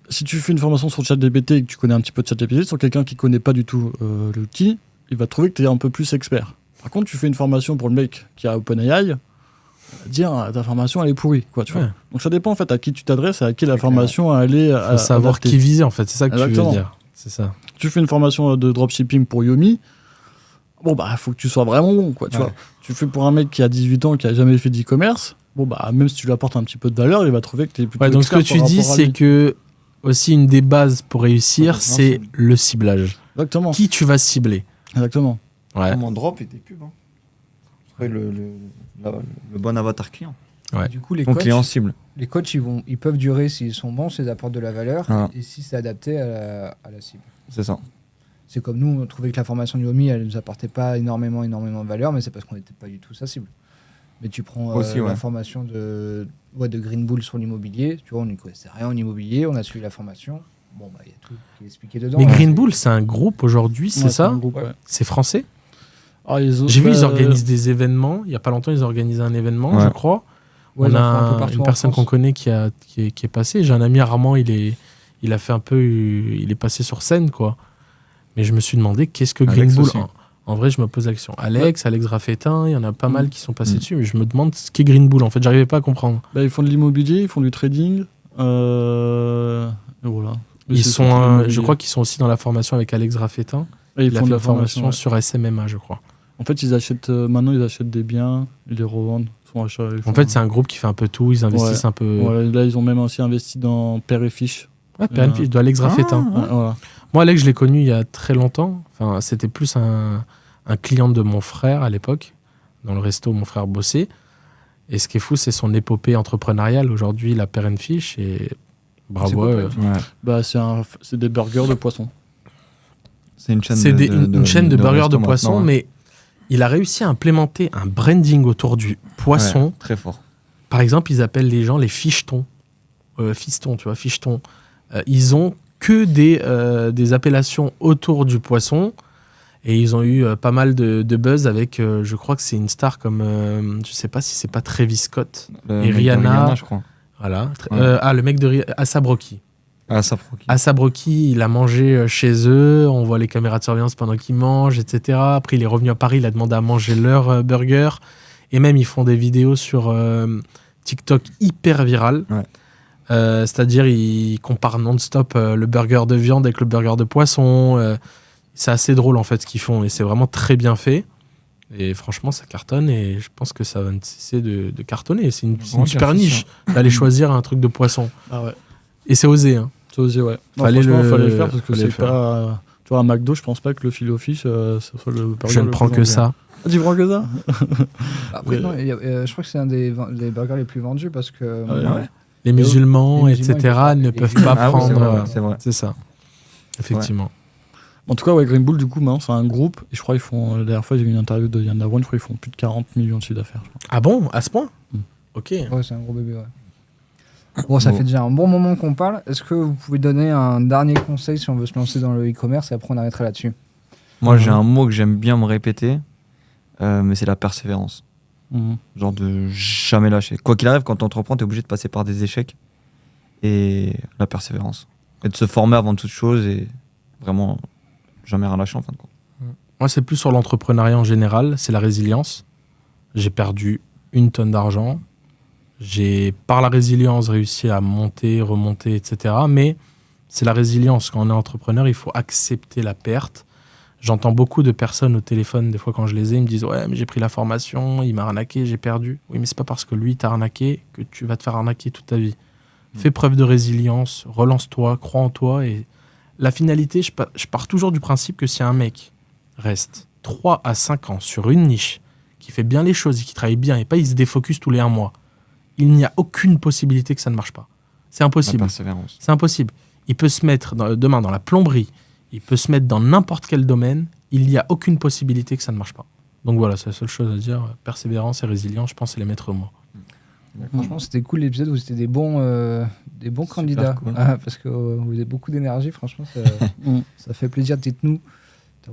Si tu fais une formation sur ChatGPT et que tu connais un petit peu de ChatGPT, sur quelqu'un qui connaît pas du tout l'outil, il va trouver que tu es un peu plus expert. Par contre, tu fais une formation pour le mec qui a OpenAI, il va dire ta formation elle est pourrie, quoi, tu vois. Donc ça dépend en fait à qui tu t'adresses et à qui la formation elle est. Faut savoir qui viser en fait, c'est ça que tu veux dire. C'est ça. Tu fais une formation de dropshipping pour Yomi, bon bah faut que tu sois vraiment bon, quoi, tu vois. Tu fais pour un mec qui a 18 ans qui a jamais fait d'e-commerce, bon bah même si tu lui apportes un petit peu de valeur, il va trouver que tu es plutôt donc ce expert que tu dis, c'est que aussi une des bases pour réussir, Ouais, c'est le ciblage. Exactement. Qui tu vas cibler. Exactement. Ouais. Mon drop et tes pubs. Hein. Après, le bon avatar client. Ouais. Du coup, les Ton coachs, client cible. les coachs ils peuvent durer s'ils sont bons, s'ils apportent de la valeur Ah. et si c'est adapté à la cible. C'est ça. C'est comme nous, on trouvait que la formation du Homi, elle nous apportait pas énormément de valeur, mais c'est parce qu'on n'était pas du tout sa cible. Mais tu prends Aussi, ouais. la formation de Green Bull sur l'immobilier, tu vois, on n'y connaissait rien en immobilier, on a suivi la formation. Bon, bah, il y a tout qui est expliqué dedans. Mais hein. Green Bull, c'est un groupe aujourd'hui, c'est Ouais, ça un groupe, ouais. C'est français. Ah, J'ai vu, ils organisent des événements. Il n'y a pas longtemps, ils organisent un événement, Ouais. je crois. Ouais, On ils en a font un peu partout une en personne France. qu'on connaît qui est passée. J'ai un ami, Armand, il a fait un peu. Il est passé sur scène, quoi. Mais je me suis demandé, qu'est-ce que Green Alex Bull aussi. En vrai, je me pose la question. Alex Raffetin, il y en a pas mal qui sont passés Mm. dessus, mais je me demande ce qu'est Green Bull. En fait, j'arrivais pas à comprendre. Bah, ils font de l'immobilier, ils font du trading. Et voilà. Mais Ils c'est sont, surtout de je l'immobilier. crois qu'ils sont aussi dans la formation avec Alex Raffetin. Et ils Il a font fait de une la formation. Ouais. sur SMMA, je crois. En fait, ils achètent, maintenant, ils achètent des biens, ils les revendent. En fait, c'est un groupe qui fait un peu tout. Ils investissent un peu. Ouais, là, ils ont même aussi investi dans Père et Fiche. Ouais, PNP, de Alex Raffetin. Ouais, voilà. Moi, Alex, je l'ai connu il y a très longtemps. Enfin, c'était plus un client de mon frère à l'époque. Dans le resto où mon frère bossait. Et ce qui est fou, c'est son épopée entrepreneuriale. Aujourd'hui, il a Père and Fish et C'est bravo. quoi, Ouais. Bah, c'est des burgers de poisson. C'est une chaîne C'est une chaîne de burgers de resto poisson, maintenant, hein. mais il a réussi à implémenter un branding autour du poisson. Ouais, très fort. Par exemple, ils appellent les gens les fichetons. Fistons, tu vois, fichetons. Ils ont que des appellations autour du poisson. Et ils ont eu pas mal de buzz avec, je crois que c'est une star comme, je sais pas si c'est pas Travis Scott. Le Et mec de Rihanna. je crois. Voilà. Ouais. Le mec de Asap Rocky. Ah, ça provoque. Asap Rocky, il a mangé chez eux. On voit les caméras de surveillance pendant qu'il mange, etc. Après, il est revenu à Paris, il a demandé à manger leur burger. Et même, ils font des vidéos sur TikTok hyper virales. Ouais. C'est-à-dire, ils comparent non-stop le burger de viande avec le burger de poisson. C'est assez drôle, en fait, ce qu'ils font. Et c'est vraiment très bien fait. Et franchement, ça cartonne. Et je pense que ça va ne cesser de cartonner. C'est une Vraiment super cartouche, niche d'aller choisir un truc de poisson. Ah ouais. Et c'est osé, hein. C'est osé, ouais. Non, Fallait franchement, le- fallait le faire parce que fallait c'est le faire. pas. Tu vois, à McDo, je pense pas que le filet au fish, ça soit le burger Je ne le prends plus que vendu. ça. Ah, tu prends que ça Après, Ouais. non, je crois que c'est un des burgers les plus vendus parce que Ah ouais. Les musulmans, les musulmans, etc., ils ne peuvent peuvent pas- pas Ah oui, c'est prendre. vrai, c'est vrai. C'est ça. Effectivement. En tout cas, ouais, Green Bull, du coup, maintenant, c'est un groupe. Et je crois qu'ils font. La dernière fois, j'ai vu une interview de Yann Davron, je crois qu'ils font plus de 40 millions de chiffre d'affaires. je crois. Ah bon, à ce point Mm. Ok. ouais, c'est un gros bébé. Ouais. Bon, ça Bon. fait déjà un bon moment qu'on parle. Est-ce que vous pouvez donner un dernier conseil si on veut se lancer dans le e-commerce et après on arrêtera là-dessus? Moi, j'ai un mot que j'aime bien me répéter, mais c'est la persévérance. Mhm. Genre de jamais lâcher. Quoi qu'il arrive, quand tu entreprends, tu es obligé de passer par des échecs. Et la persévérance. Et de se former avant toute chose et vraiment jamais rien lâcher en fin de compte. Moi, c'est plus sur l'entrepreneuriat en général, c'est la résilience. J'ai perdu 1 tonne d'argent. J'ai, par la résilience, réussi à monter, remonter, etc. Mais c'est la résilience. Quand on est entrepreneur, il faut accepter la perte. J'entends beaucoup de personnes au téléphone, des fois quand je les ai, ils me disent « Ouais, mais j'ai pris la formation, il m'a arnaqué, j'ai perdu. » Oui, mais c'est pas parce que lui t'a arnaqué que tu vas te faire arnaquer toute ta vie. Fais preuve de résilience, relance-toi, crois en toi. Et la finalité, je pars toujours du principe que si un mec reste 3 à 5 ans sur une niche, qui fait bien les choses et qui travaille bien, et pas il se défocus tous les 1 mois, il n'y a aucune possibilité que ça ne marche pas. C'est La impossible. persévérance. C'est impossible. Il peut se mettre demain dans la plomberie, il peut se mettre dans n'importe quel domaine, il n'y a aucune possibilité que ça ne marche pas. Donc voilà, c'est la seule chose à dire. Persévérance et résilience, je pense, c'est les maîtres mots. Franchement, c'était cool l'épisode où c'était des bons candidats. cool. Ah, parce que vous avez beaucoup d'énergie, franchement, ça fait plaisir. Dites-nous,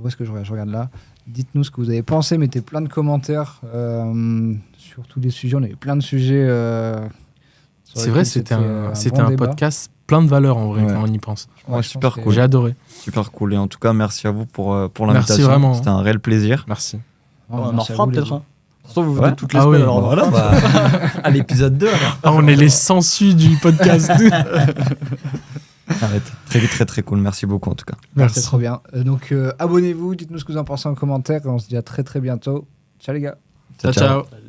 où est-ce que je regarde là? Dites-nous ce que vous avez pensé, mettez plein de commentaires sur tous les sujets. On avait plein de sujets. C'est vrai, c'était un débat. podcast plein de valeurs en vrai Ouais. quand on y pense. Ouais, je super pense que- cool. J'ai adoré. Super cool. Et en tout cas, merci à vous pour l'invitation. vraiment. C'était un réel plaisir. Merci. Ouais, On en merci à fera vous, les peut-être. gars. Hein. Sauf vous Ouais. venez toutes les Ah semaines. oui, alors on en Voilà, fera. à l'épisode 2 alors. Ah, on est les sensus du podcast. Arrête. Très, très, très cool. Merci beaucoup en tout cas. C'est trop bien. Donc, abonnez-vous, dites-nous ce que vous en pensez en commentaire. Et on se dit à très très bientôt. Ciao les gars. Ciao, ciao.